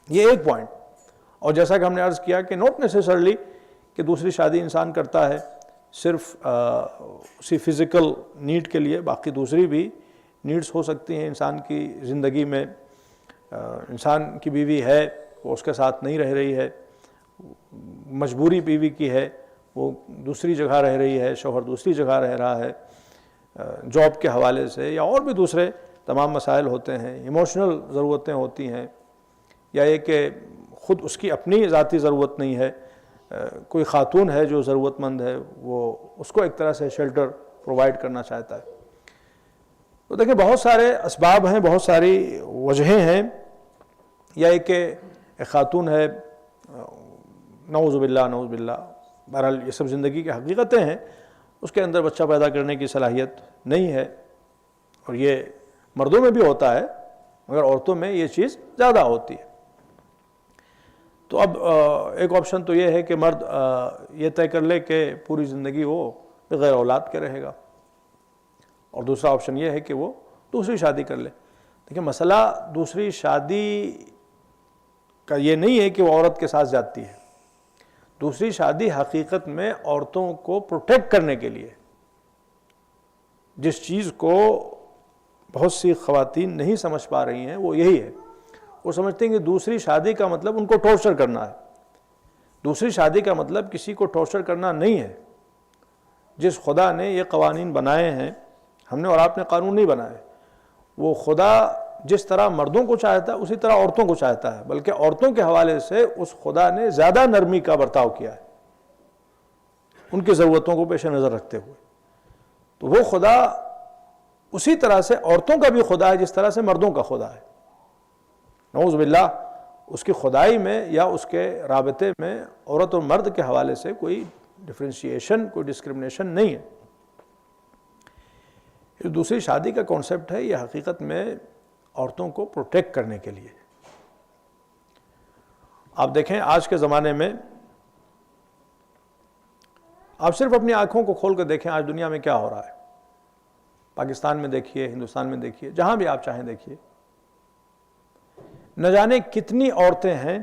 Speaker 4: یہ ایک پوائنٹ. اور جیسا کہ ہم نے عرض کیا کہ ناٹ نیسیسرلی کہ دوسری شادی انسان کرتا ہے صرف اسی فزیکل نیڈ کے لیے، باقی دوسری بھی نیڈز ہو سکتی ہیں انسان کی زندگی میں. انسان کی بیوی ہے، وہ اس کے ساتھ نہیں رہ رہی ہے، مجبوری بیوی کی ہے، وہ دوسری جگہ رہ رہی ہے، شوہر دوسری جگہ رہ رہا ہے، جاب کے حوالے سے یا اور بھی دوسرے تمام مسائل ہوتے ہیں، ایموشنل ضرورتیں ہوتی ہیں، یا یہ کہ خود اس کی اپنی ذاتی ضرورت نہیں ہے، کوئی خاتون ہے جو ضرورت مند ہے، وہ اس کو ایک طرح سے شیلٹر پرووائڈ کرنا چاہتا ہے. تو دیکھیں بہت سارے اسباب ہیں، بہت ساری وجہیں ہیں. یا ایک کہ ایک خاتون ہے، نعوذ باللہ نعوذ باللہ، بہرحال یہ سب زندگی کی حقیقتیں ہیں، اس کے اندر بچہ پیدا کرنے کی صلاحیت نہیں ہے، اور یہ مردوں میں بھی ہوتا ہے مگر عورتوں میں یہ چیز زیادہ ہوتی ہے. تو اب ایک آپشن تو یہ ہے کہ مرد یہ طے کر لے کہ پوری زندگی وہ بغیر اولاد کے رہے گا، اور دوسرا آپشن یہ ہے کہ وہ دوسری شادی کر لے. دیکھیں مسئلہ دوسری شادی کا یہ نہیں ہے کہ وہ عورت کے ساتھ جاتی ہے. دوسری شادی حقیقت میں عورتوں کو پروٹیکٹ کرنے کے لیے، جس چیز کو بہت سی خواتین نہیں سمجھ پا رہی ہیں وہ یہی ہے. وہ سمجھتے ہیں کہ دوسری شادی کا مطلب ان کو ٹارچر کرنا ہے. دوسری شادی کا مطلب کسی کو ٹارچر کرنا نہیں ہے. جس خدا نے یہ قوانین بنائے ہیں، ہم نے اور آپ نے قانون نہیں بنائے، وہ خدا جس طرح مردوں کو چاہتا ہے اسی طرح عورتوں کو چاہتا ہے، بلکہ عورتوں کے حوالے سے اس خدا نے زیادہ نرمی کا برتاؤ کیا ہے ان کی ضرورتوں کو پیش نظر رکھتے ہوئے. تو وہ خدا اسی طرح سے عورتوں کا بھی خدا ہے جس طرح سے مردوں کا خدا ہے. نعوذ باللہ اس کی خدائی میں یا اس کے رابطے میں عورت اور مرد کے حوالے سے کوئی ڈفرینشیشن، کوئی ڈسکرمنیشن نہیں ہے. دوسری شادی کا کانسیپٹ ہے یہ حقیقت میں عورتوں کو پروٹیکٹ کرنے کے لیے. آپ دیکھیں آج کے زمانے میں، آپ صرف اپنی آنکھوں کو کھول کر دیکھیں آج دنیا میں کیا ہو رہا ہے. پاکستان میں دیکھیے، ہندوستان میں دیکھیے، جہاں بھی آپ چاہیں دیکھیے. نہ جانے کتنی عورتیں ہیں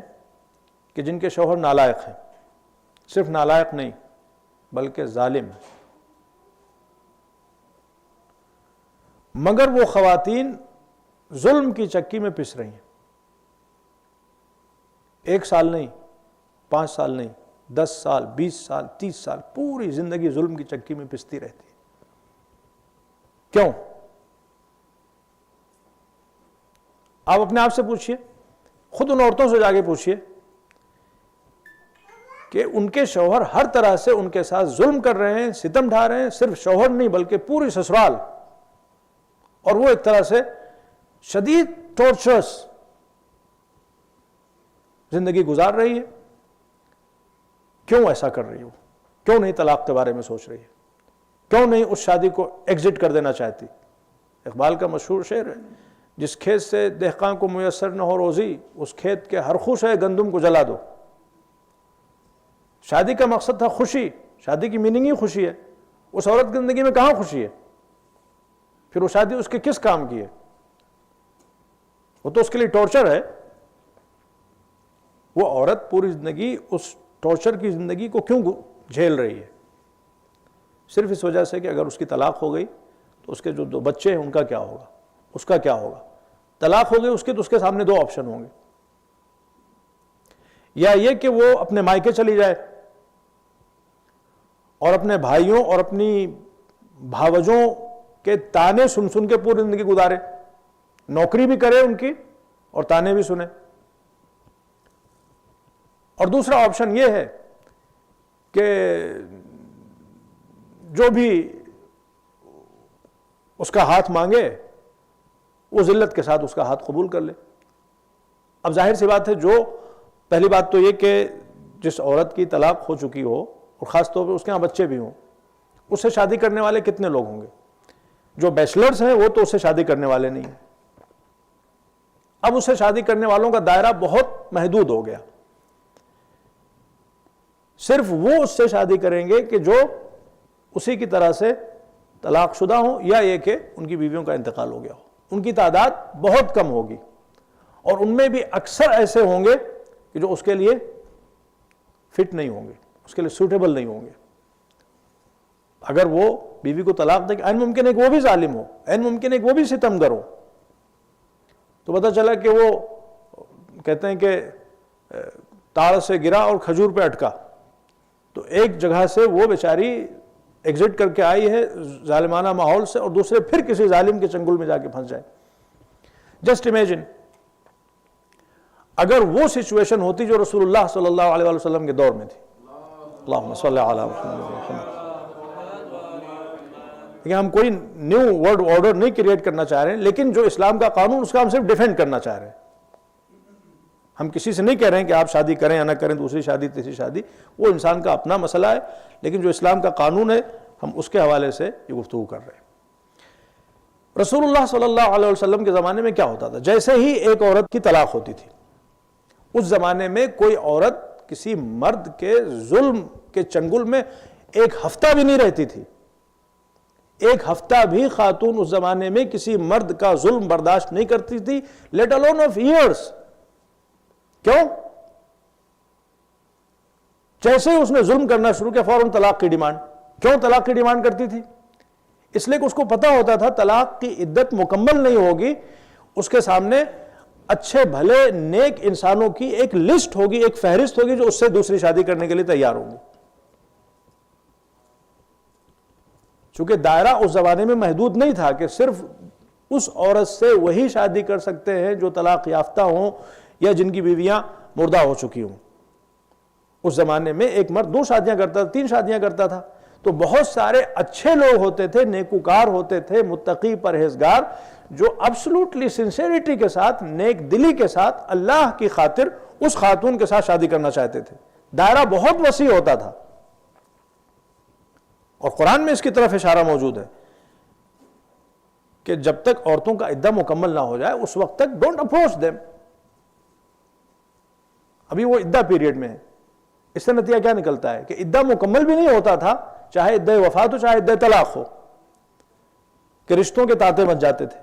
Speaker 4: کہ جن کے شوہر نالائق ہیں. صرف نالائق نہیں بلکہ ظالم ہیں، مگر وہ خواتین ظلم کی چکی میں پس رہی ہیں. 1 سال نہیں، 5 سال نہیں، 10 سال، 20 سال، 30 سال، پوری زندگی ظلم کی چکی میں پستی رہتی ہے. کیوں؟ آپ اپنے آپ سے پوچھئے، خود ان عورتوں سے جا کے پوچھئے کہ ان کے شوہر ہر طرح سے ان کے ساتھ ظلم کر رہے ہیں، ستم ڈھا رہے ہیں. صرف شوہر نہیں بلکہ پوری سسرال، اور وہ ایک طرح سے شدید ٹارچرس زندگی گزار رہی ہے. کیوں ایسا کر رہی ہو؟ کیوں نہیں طلاق کے بارے میں سوچ رہی ہے؟ کیوں نہیں اس شادی کو ایگزٹ کر دینا چاہتی؟ اقبال کا مشہور شعر ہے، جس کھیت سے دہقان کو میسر نہ ہو روزی، اس کھیت کے ہر خوش ہے گندم کو جلا دو. شادی کا مقصد تھا خوشی، شادی کی میننگ ہی خوشی ہے. اس عورت کی زندگی میں کہاں خوشی ہے؟ پھر وہ شادی اس کے کس کام کی ہے؟ وہ تو اس کے لیے ٹارچر ہے. وہ عورت پوری زندگی اس ٹارچر کی زندگی کو کیوں جھیل رہی ہے؟ صرف اس وجہ سے کہ اگر اس کی طلاق ہو گئی تو اس کے جو 2 بچے ہیں ان کا کیا ہوگا، اس کا کیا ہوگا. طلاق ہو گئی اس کی تو اس کے سامنے 2 آپشن ہوں گے، یا یہ کہ وہ اپنے مائکے چلی جائے اور اپنے بھائیوں اور اپنی بھاوجوں کے تانے سن سن کے پوری زندگی گزارے، نوکری بھی کرے ان کی اور تانے بھی سنے. اور دوسرا آپشن یہ ہے کہ جو بھی اس کا ہاتھ مانگے وہ ذلت کے ساتھ اس کا ہاتھ قبول کر لے. اب ظاہر سی بات ہے، جو پہلی بات تو یہ کہ جس عورت کی طلاق ہو چکی ہو اور خاص طور پہ اس کے ہاں بچے بھی ہوں، اس سے شادی کرنے والے کتنے لوگ ہوں گے؟ جو بیچلرز ہیں وہ تو اس سے شادی کرنے والے نہیں ہیں. اب اس سے شادی کرنے والوں کا دائرہ بہت محدود ہو گیا. صرف وہ اس سے شادی کریں گے کہ جو اسی کی طرح سے طلاق شدہ ہوں یا یہ کہ ان کی بیویوں کا انتقال ہو گیا ہو. ان کی تعداد بہت کم ہوگی، اور ان میں بھی اکثر ایسے ہوں گے کہ جو اس کے لیے فٹ نہیں ہوں گے، اس کے لیے سوٹیبل نہیں ہوں گے. اگر وہ بیوی کو طلاق دے کہ عین ممکن ہے کہ وہ بھی ظالم ہو، عین ممکن ہے کہ وہ بھی ستمگر ہو، تو پتہ چلا کہ وہ کہتے ہیں کہ تاڑ سے گرا اور کھجور پہ اٹکا. تو ایک جگہ سے وہ بیچاری ایگزٹ کر کے آئی ہے ظالمانہ ماحول سے، اور دوسرے پھر کسی ظالم کے چنگل میں جا کے پھنس جائے. جسٹ امیجن اگر وہ سچویشن ہوتی جو رسول اللہ صلی اللہ علیہ وسلم کے دور میں تھی. اللہم صلی علی محمد. لیکن ہم کوئی نیو ورلڈ آرڈر نہیں کریٹ کرنا چاہ رہے ہیں، لیکن جو اسلام کا قانون اس کا ہم صرف ڈیفینڈ کرنا چاہ رہے ہیں. ہم کسی سے نہیں کہہ رہے ہیں کہ آپ شادی کریں یا نہ کریں، دوسری شادی تیسری شادی، وہ انسان کا اپنا مسئلہ ہے، لیکن جو اسلام کا قانون ہے ہم اس کے حوالے سے یہ گفتگو کر رہے ہیں. رسول اللہ صلی اللہ علیہ وسلم کے زمانے میں کیا ہوتا تھا؟ جیسے ہی ایک عورت کی طلاق ہوتی تھی، اس زمانے میں کوئی عورت کسی مرد کے ظلم کے چنگل میں 1 ہفتہ بھی نہیں رہتی تھی. ایک ہفتہ بھی خاتون اس زمانے میں کسی مرد کا ظلم برداشت نہیں کرتی تھی, لیٹ alone of years. کیوں؟ جیسے ہی اس نے ظلم کرنا شروع کیا فوراً طلاق کی ڈیمانڈ. کیوں طلاق کی ڈیمانڈ کرتی تھی؟ اس لیے کہ اس کو پتا ہوتا تھا طلاق کی عدت مکمل نہیں ہوگی, اس کے سامنے اچھے بھلے نیک انسانوں کی ایک لسٹ ہوگی, ایک فہرست ہوگی جو اس سے دوسری شادی کرنے کے لیے تیار ہوں گی. چونکہ دائرہ اس زمانے میں محدود نہیں تھا کہ صرف اس عورت سے وہی شادی کر سکتے ہیں جو طلاق یافتہ ہوں یا جن کی بیویاں مردہ ہو چکی ہوں. اس زمانے میں ایک مرد 2 شادیاں کرتا تھا, 3 شادیاں کرتا تھا. تو بہت سارے اچھے لوگ ہوتے تھے, نیکوکار ہوتے تھے, متقی پرہیزگار, جو ابسولوٹلی سنسیریٹی کے ساتھ, نیک دلی کے ساتھ اللہ کی خاطر اس خاتون کے ساتھ شادی کرنا چاہتے تھے. دائرہ بہت وسیع ہوتا تھا, اور قرآن میں اس کی طرف اشارہ موجود ہے کہ جب تک عورتوں کا عدہ مکمل نہ ہو جائے اس وقت تک ڈونٹ اپروچ دیم. ابھی وہ عدہ پیریڈ میں ہے. اس سے نتیجہ کیا نکلتا ہے کہ عدہ مکمل بھی نہیں ہوتا تھا, چاہے عدہ وفات ہو چاہے عدہ طلاق ہو, کہ رشتوں کے تانتے بچ جاتے تھے.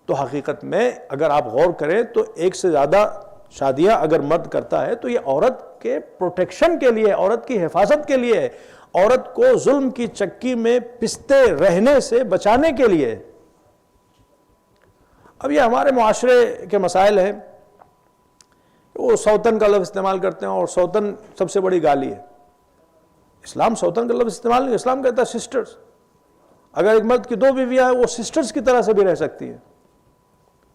Speaker 4: تو حقیقت میں اگر آپ غور کریں تو ایک سے زیادہ شادیاں اگر مرد کرتا ہے تو یہ عورت کے پروٹیکشن کے لیے, عورت کی حفاظت کے لیے, عورت کو ظلم کی چکی میں پستے رہنے سے بچانے کے لیے. اب یہ ہمارے معاشرے کے مسائل ہیں, وہ سوتن کا لفظ استعمال کرتے ہیں, اور سوتن سب سے بڑی گالی ہے. اسلام سوتن کا لفظ استعمال نہیں, اسلام کہتا ہے سسٹرز. اگر ایک مرد کی 2 بیویاں ہیں وہ سسٹرز کی طرح سے بھی رہ سکتی ہیں,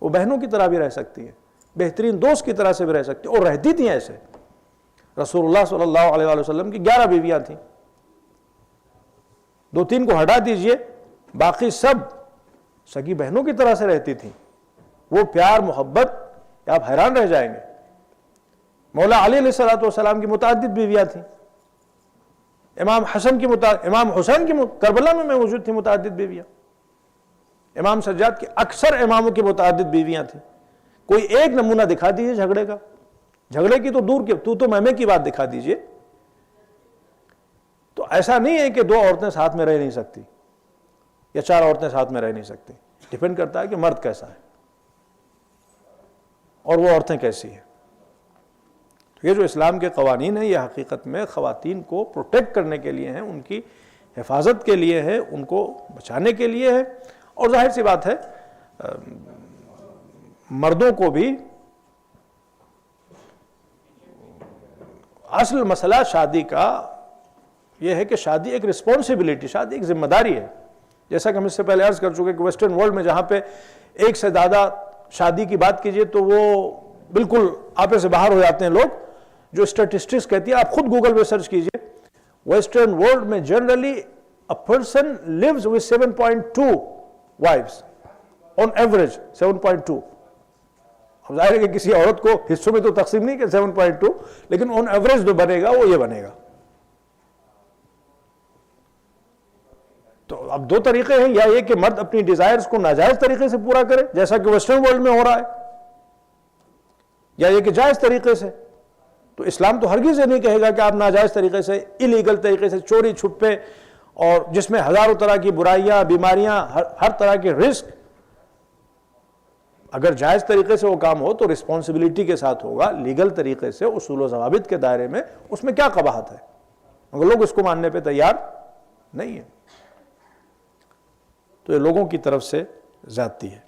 Speaker 4: وہ بہنوں کی طرح بھی رہ سکتی ہیں, بہترین دوست کی طرح سے بھی رہ سکتی ہیں, اور رہتی تھیں ایسے. رسول اللہ صلی اللہ علیہ وآلہ وسلم کی 11 بیویاں تھیں. 2-3 کو ہٹا دیجئے, باقی سب سگی بہنوں کی طرح سے رہتی تھیں. وہ پیار محبت کہ آپ حیران رہ جائیں گے. مولا علی علیہ السلام کی متعدد بیویاں تھیں. امام حسن کی امام حسین کی کربلا میں موجود تھی متعدد بیویاں. امام سجاد کے اکثر اماموں کی متعدد بیویاں تھیں. کوئی ایک نمونہ دکھا دیجئے جھگڑے کا, جھگڑے کی تو دور کی تو میں کی بات دکھا دیجئے. تو ایسا نہیں ہے کہ 2 عورتیں ساتھ میں رہ نہیں سکتی یا 4 عورتیں ساتھ میں رہ نہیں سکتی. ڈیپینڈ کرتا ہے کہ مرد کیسا ہے اور وہ عورتیں کیسی ہیں. یہ جو اسلام کے قوانین ہیں یہ حقیقت میں خواتین کو پروٹیکٹ کرنے کے لیے ہیں, ان کی حفاظت کے لیے ہے, ان کو بچانے کے لیے ہے. اور ظاہر سی بات ہے مردوں کو بھی اصل مسئلہ شادی کا یہ ہے کہ شادی ایک رسپانسبلٹی, شادی ایک ذمہ داری ہے. جیسا کہ ہم اس سے پہلے عرض کر چکے کہ ویسٹرن ورلڈ میں جہاں پہ ایک سے زیادہ شادی کی بات کیجئے تو وہ بالکل آپے سے باہر ہو جاتے ہیں لوگ. جو اسٹیٹسٹکس کہتی ہے, آپ خود گوگل پہ سرچ کیجئے, ویسٹرن ورلڈ میں generally a person lives with 7.2 wives on average. 7.2. اب ظاہر ہے کہ کسی عورت کو حصوں میں تو تقسیم نہیں کہ 7.2, لیکن on average جو بنے گا وہ یہ بنے گا. تو اب 2 طریقے ہیں, یا یہ کہ مرد اپنی ڈیزائرز کو ناجائز طریقے سے پورا کرے جیسا کہ ویسٹرن ورلڈ میں ہو رہا ہے, یا یہ کہ جائز طریقے سے. تو اسلام تو ہرگز یہ نہیں کہے گا کہ آپ ناجائز طریقے سے, الیگل طریقے سے, چوری چھپے, اور جس میں ہزاروں طرح کی برائیاں, بیماریاں, ہر طرح کے رسک. اگر جائز طریقے سے وہ کام ہو تو رسپانسبلٹی کے ساتھ ہوگا, لیگل طریقے سے, اصول و ضوابط کے دائرے میں. اس میں کیا قباحت ہے؟ مگر لوگ اس کو ماننے پہ تیار نہیں ہیں. تو یہ لوگوں کی طرف سے زیادتی ہے.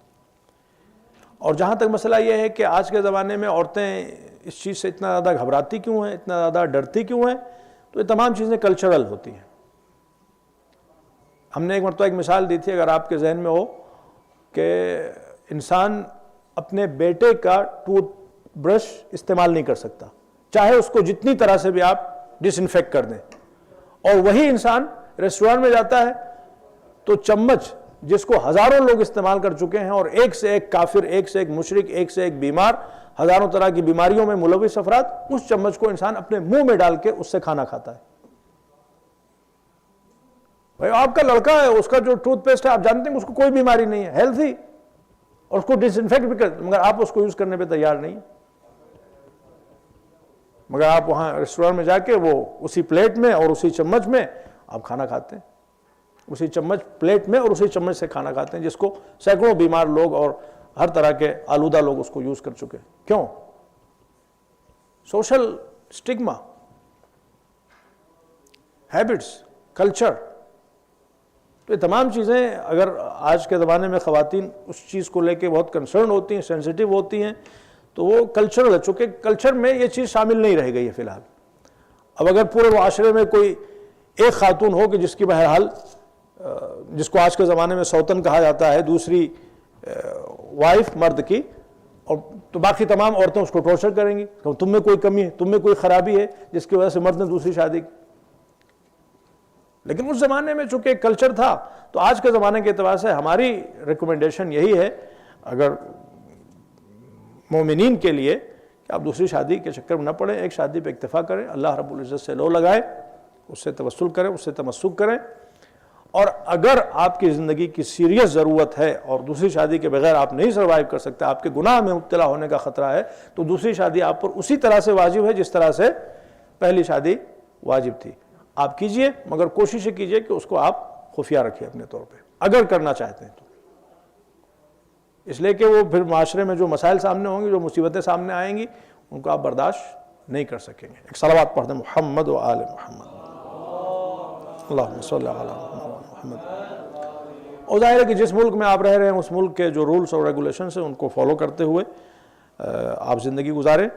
Speaker 4: اور جہاں تک مسئلہ یہ ہے کہ آج کے زمانے میں عورتیں اس چیز سے اتنا زیادہ گھبراتی کیوں ہیں, اتنا زیادہ ڈرتی کیوں ہیں, تو یہ تمام چیزیں کلچرل ہوتی ہیں. ہم نے ایک مرتبہ ایک مثال دی تھی, اگر آپ کے ذہن میں ہو کہ انسان اپنے بیٹے کا ٹوتھ برش استعمال نہیں کر سکتا, چاہے اس کو جتنی طرح سے بھی آپ ڈس انفیکٹ کر دیں, اور وہی انسان ریسٹورینٹ میں جاتا ہے تو چمچ جس کو ہزاروں لوگ استعمال کر چکے ہیں, اور ایک سے ایک کافر, ایک سے ایک مشرک, ایک سے ایک بیمار, ہزاروں طرح کی بیماریوں میں ملوث افراد, اس چمچ کو انسان اپنے منہ میں ڈال کے اس سے کھانا کھاتا ہے. بھائی آپ کا لڑکا ہے, اس کا جو ٹوتھ پیسٹ ہے آپ جانتے ہیں اس کو کوئی بیماری نہیں ہے, ہیلتھی, اور اس کو ڈس انفیکٹ بھی کرتے, مگر آپ اس کو یوز کرنے پہ تیار نہیں. مگر آپ وہاں ریسٹورینٹ میں جا کے وہ اسی پلیٹ میں اور اسی چمچ میں آپ کھانا کھاتے ہیں. اسی چمچ پلیٹ میں اور اسی چمچ سے کھانا کھاتے ہیں، جس کو سینکڑوں بیمار لوگ اور ہر طرح کے آلودہ لوگ اس کو یوز کر چکے ہیں۔ کیوں؟ Social stigma, habits, culture. تو یہ تمام چیزیں اگر آج کے زمانے میں خواتین اس چیز کو لے کے بہت کنسرن ہوتی ہیں، سینسیٹیو ہوتی ہیں، تو وہ کلچرل ہے، چونکہ کلچر میں یہ چیز شامل نہیں رہ گئی ہے فی الحال۔ اب اگر پورے معاشرے میں کوئی ایک خاتون ہو کہ جس کی بہرحال جس کو آج کے زمانے میں سوتن کہا جاتا ہے، دوسری وائف مرد کی، اور تو باقی تمام عورتیں اس کو ٹارچر کریں گی، تم میں کوئی کمی ہے، تم میں کوئی خرابی ہے جس کی وجہ سے مرد نے دوسری شادی کی۔ لیکن اس زمانے میں چونکہ ایک کلچر تھا، تو آج کے زمانے کے اعتبار سے ہماری ریکمنڈیشن یہی ہے اگر مومنین کے لیے کہ آپ دوسری شادی کے چکر میں نہ پڑیں، ایک شادی پہ اکتفا کریں، اللہ رب العزت سے لو لگائیں، اس سے توسل کریں، اس سے تمسک کریں، اور اگر آپ کی زندگی کی سیریس ضرورت ہے اور دوسری شادی کے بغیر آپ نہیں سروائیو کر سکتے، آپ کے گناہ میں مبتلا ہونے کا خطرہ ہے، تو دوسری شادی آپ پر اسی طرح سے واجب ہے جس طرح سے پہلی شادی واجب تھی۔ آپ کیجئے، مگر کوشش کیجئے کہ اس کو آپ خفیہ رکھیں اپنے طور پہ، اگر کرنا چاہتے ہیں تو، اس لیے کہ وہ پھر معاشرے میں جو مسائل سامنے ہوں گے، جو مصیبتیں سامنے آئیں گی، ان کو آپ برداشت نہیں کر سکیں گے۔ ایک صلوات پڑھ دیں محمد و آل محمد، اللہم صلی علی محمد۔ اور ظاہر ہے کہ جس ملک میں آپ رہ رہے ہیں اس ملک کے جو رولز اور ریگولیشنز ہیں ان کو فالو کرتے ہوئے آپ زندگی گزاریں،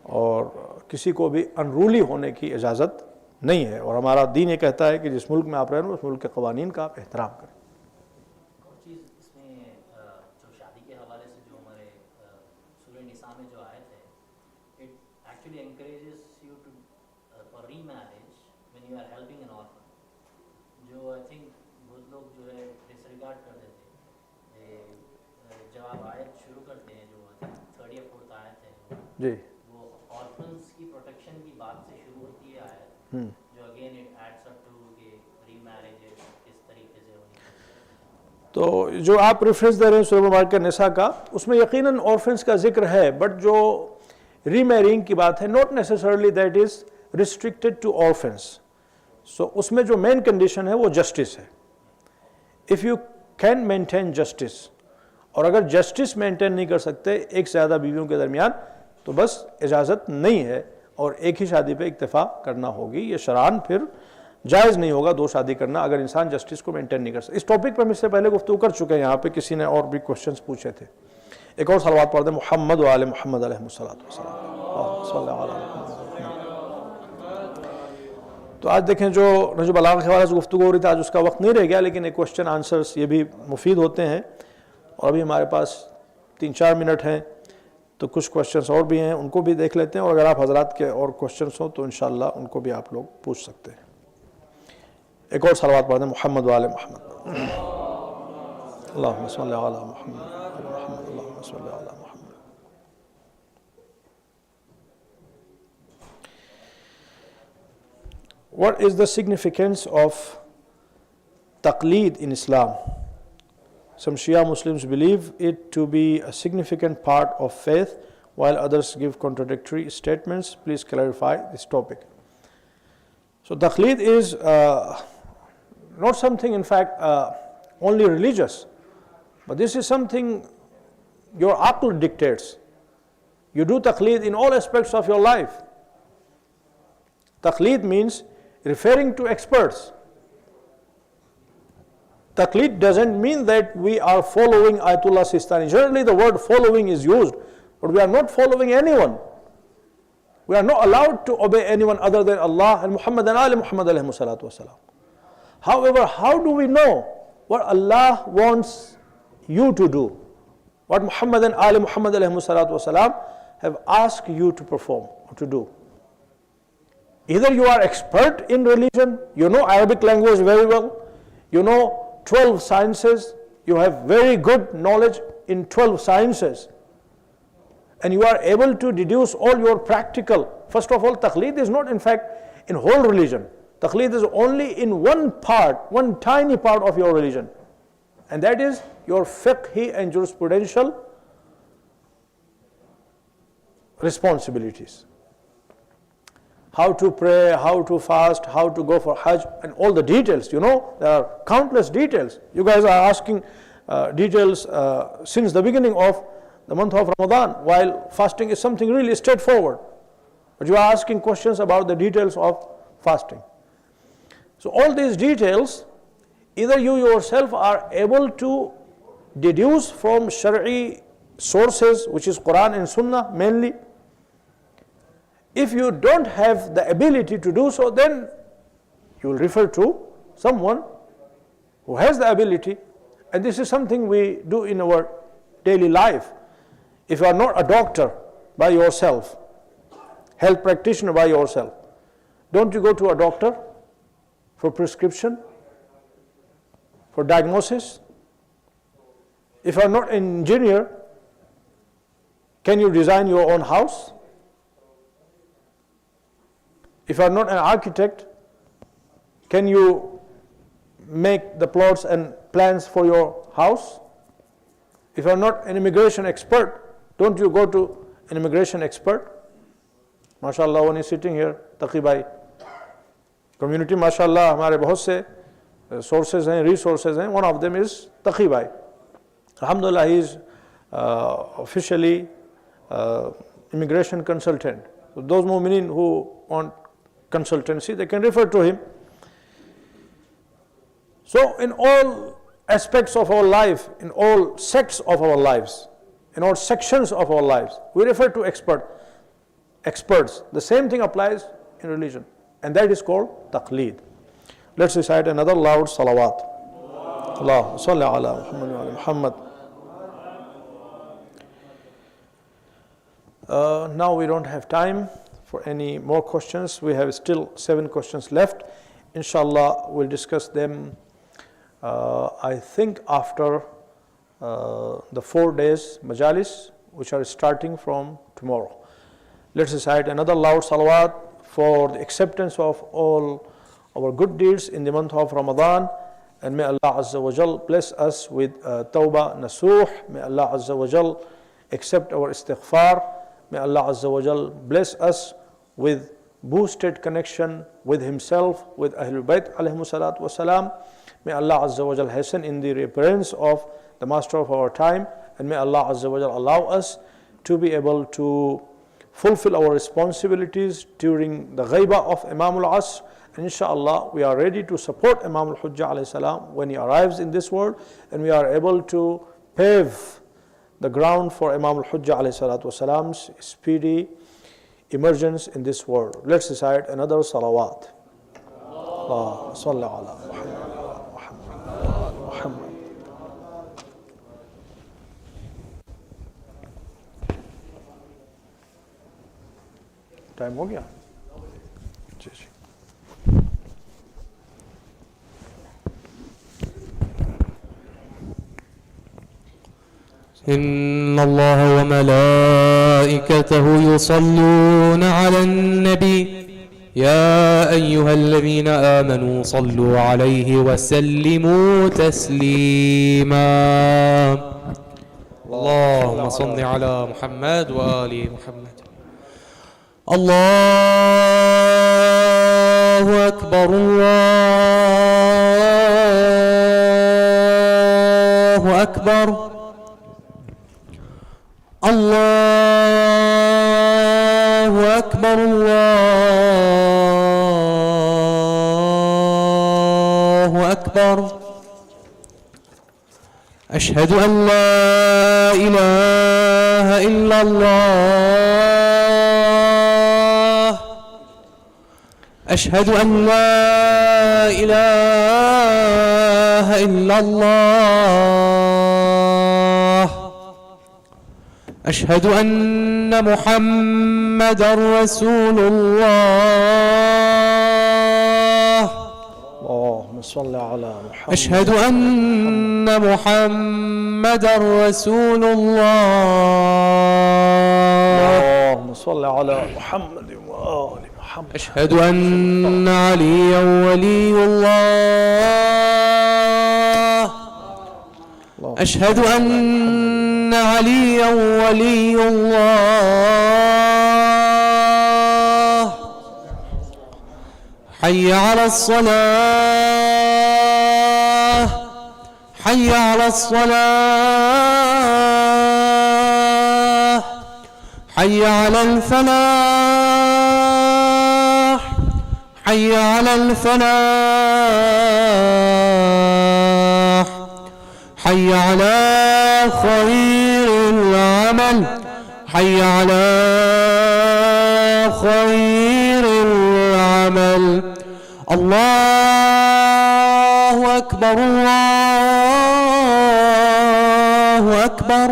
Speaker 4: اور کسی کو بھی انرولی ہونے کی اجازت نہیں ہے، اور ہمارا دین یہ کہتا ہے کہ جس ملک میں آپ رہ رہے ہیں اس ملک کے قوانین کا آپ احترام کریں۔
Speaker 5: اور چیز اس میں جو شادی کے حوالے سے جو ہمارے سورہ نساء میں جو آیت ہے، it actually encourages you to for remarriage when you are helping an orphan, جو آئی تھنک بہت لوگ جو ہے ڈس ریگارڈ کر دیتے ہیں۔ جب آپ آیت شروع کرتے ہیں جو 3rd یا 4th آیت ہے،
Speaker 4: جی،
Speaker 5: وہ آرفنس کی پروٹیکشن کی بات سے شروع ہوتی ہے آیت، جو again it adds up to کہ ری میرجز کس طریقے سے ہونی چاہیے۔
Speaker 4: تو جو آپ ریفرنس دے رہے ہیں سورہ مبارکہ نساء کا، اس میں یقیناً آرفنس کا ذکر ہے، بٹ جو ری میرینگ کی بات ہے، not necessarily that is restricted to orphans. So اس میں جو مین کنڈیشن ہے وہ جسٹس ہے۔ If you can maintain justice, اور اگر جسٹس مینٹین نہیں کر سکتے ایک سے زیادہ بیویوں کے درمیان، تو بس اجازت نہیں ہے اور ایک ہی شادی پہ اکتفا کرنا ہوگی۔ یہ شرعاً پھر جائز نہیں ہوگا 2 شادی کرنا اگر انسان جسٹس کو مینٹین نہیں کر سکتا۔ اس ٹاپک پہ ہم اس سے پہلے گفتگو کر چکے ہیں، یہاں پہ کسی نے اور بھی کوشچنز پوچھے تھے۔ ایک اور صلوات پڑھ دیں محمد و آل محمد علیہ الصلوۃ والسلام، صلی اللہ علیہ وسلم۔ تو آج دیکھیں جو نہج البلاغہ کے حوالے سے گفتگو ہو رہی تھی، آج اس کا وقت نہیں رہ گیا، لیکن ایک کوشچن آنسرز یہ بھی مفید ہوتے ہیں، اور ابھی ہمارے پاس 3-4 منٹ ہیں، تو کچھ کوشچنس اور بھی ہیں، ان کو بھی دیکھ لیتے ہیں، اور اگر آپ حضرات کے اور کوشچنس ہوں تو انشاءاللہ ان کو بھی آپ لوگ پوچھ سکتے ہیں۔ ایک اور صلوات پڑھ دیں محمد و آل محمد، اللہم صلی علی محمد، اللہم صلی علی محمد۔ What is the significance of taqleed in Islam? Some Shia Muslims believe it to be a significant part of faith, while others give contradictory statements. Please clarify this topic. So taqleed is not something, in fact, only religious, but this is something your aql dictates. You do taqleed in all aspects of your life. Taqleed means referring to experts. Taqleed doesn't mean that we are following Ayatollah Sistani. Generally the word following is used, but we are not following anyone. We are not allowed to obey anyone other than Allah and Muhammad and Ali Muhammad alayhi salatu wasalam. However, how do we know what Allah wants you to do? What Muhammad and Ali Muhammad alayhi salatu wasalam have asked you to perform or to do? Either you are expert in religion, you know Arabic language very well, you know 12 sciences, you have very good knowledge in 12 sciences, and you are able to deduce all your practical. First of all, taqleed is not in fact in whole religion. Taqleed is only in one part, one tiny part of your religion, and that is your fiqhi and jurisprudential responsibilities. how to pray, how to fast, how to go for Hajj, and all the details. You know, there are countless details. You guys are asking details since the beginning of the month of Ramadan, while fasting is something really straightforward. But you are asking questions about the details of fasting. So all these details, either you yourself are able to deduce from Shari'i sources, which is Quran and Sunnah mainly. If you don't have the ability to do so, then you will refer to someone who has the ability. And this is something we do in our daily life. If you are not a doctor by yourself, health practitioner by yourself, don't you go to a doctor for prescription, for diagnosis? If you are not an engineer, can you design your own house? If you are not an architect, can you make the plots and plans for your house? If you are not an immigration expert, don't you go to an immigration expert? MashaAllah, one is sitting here, Taqi Bhai. Community, MashaAllah, हमारे बहुत से sources हैं, resources हैं. One of them is Taqi Bhai. Alhamdulillah, he is officially immigration consultant. So those mu'minin who want consultancy, they can refer to him. So in all aspects of our life, in all sects of our lives, in all sections of our lives, we refer to experts. The same thing applies in religion, and that is called taqleed. Let's recite another loud salawat. Allah salli ala Muhammad wa ala Muhammad. Now we don't have time for any more questions. We have still 7 questions left. Inshallah, we'll discuss them I think after the 4 days majalis, which are starting from tomorrow. Let's recite another loud salawat for the acceptance of all our good deeds in the month of Ramadan. And may Allah Azza wa Jal bless us with tawbah nasuh. May Allah Azza wa Jal accept our istighfar. May Allah Azza wa Jal bless us with boosted connection with Himself, with Ahlul Bayt alayhimu salatu wa salam. May Allah Azza wa Jal hasten in the reappearance of the Master of our time, and may Allah Azza wa Jal allow us to be able to fulfill our responsibilities during the ghaibah of Imam al-Asr. And inshallah, we are ready to support Imam al-Hujjah alayhi salam when he arrives in this world, and we are able to pave the ground for Imam al-Hujjah alayhi salatu wasalam's speedy emergence in this world. Let's recite another salawat. Allah salli ala Muhammad. Time हो गया? जी जी.
Speaker 6: إن الله وملائكته يصلون على النبي يا أيها الذين آمنوا صلوا عليه وسلموا تسليما اللهم صل على محمد وآل محمد الله أكبر الله أكبر الله أكبر الله أكبر أشهد أن لا إله إلا الله أشهد أن لا إله إلا الله أشهد أن محمدًا رسول الله
Speaker 4: اللهم صل على محمد.
Speaker 6: أشهد أن محمدًا رسول الله
Speaker 4: اللهم صل على محمد وآل محمد.
Speaker 6: أشهد أن عليًا ولي الله أشهد أن عليًا ولي الله حي على الصلاة حي على الصلاة حي على الفلاح حي على الفلاح حي على خير العمل حي على خير العمل. الله أكبر الله أكبر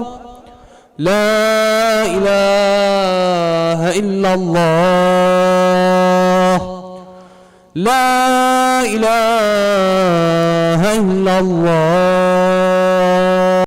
Speaker 6: لا إله إلا الله لا إله إلا الله.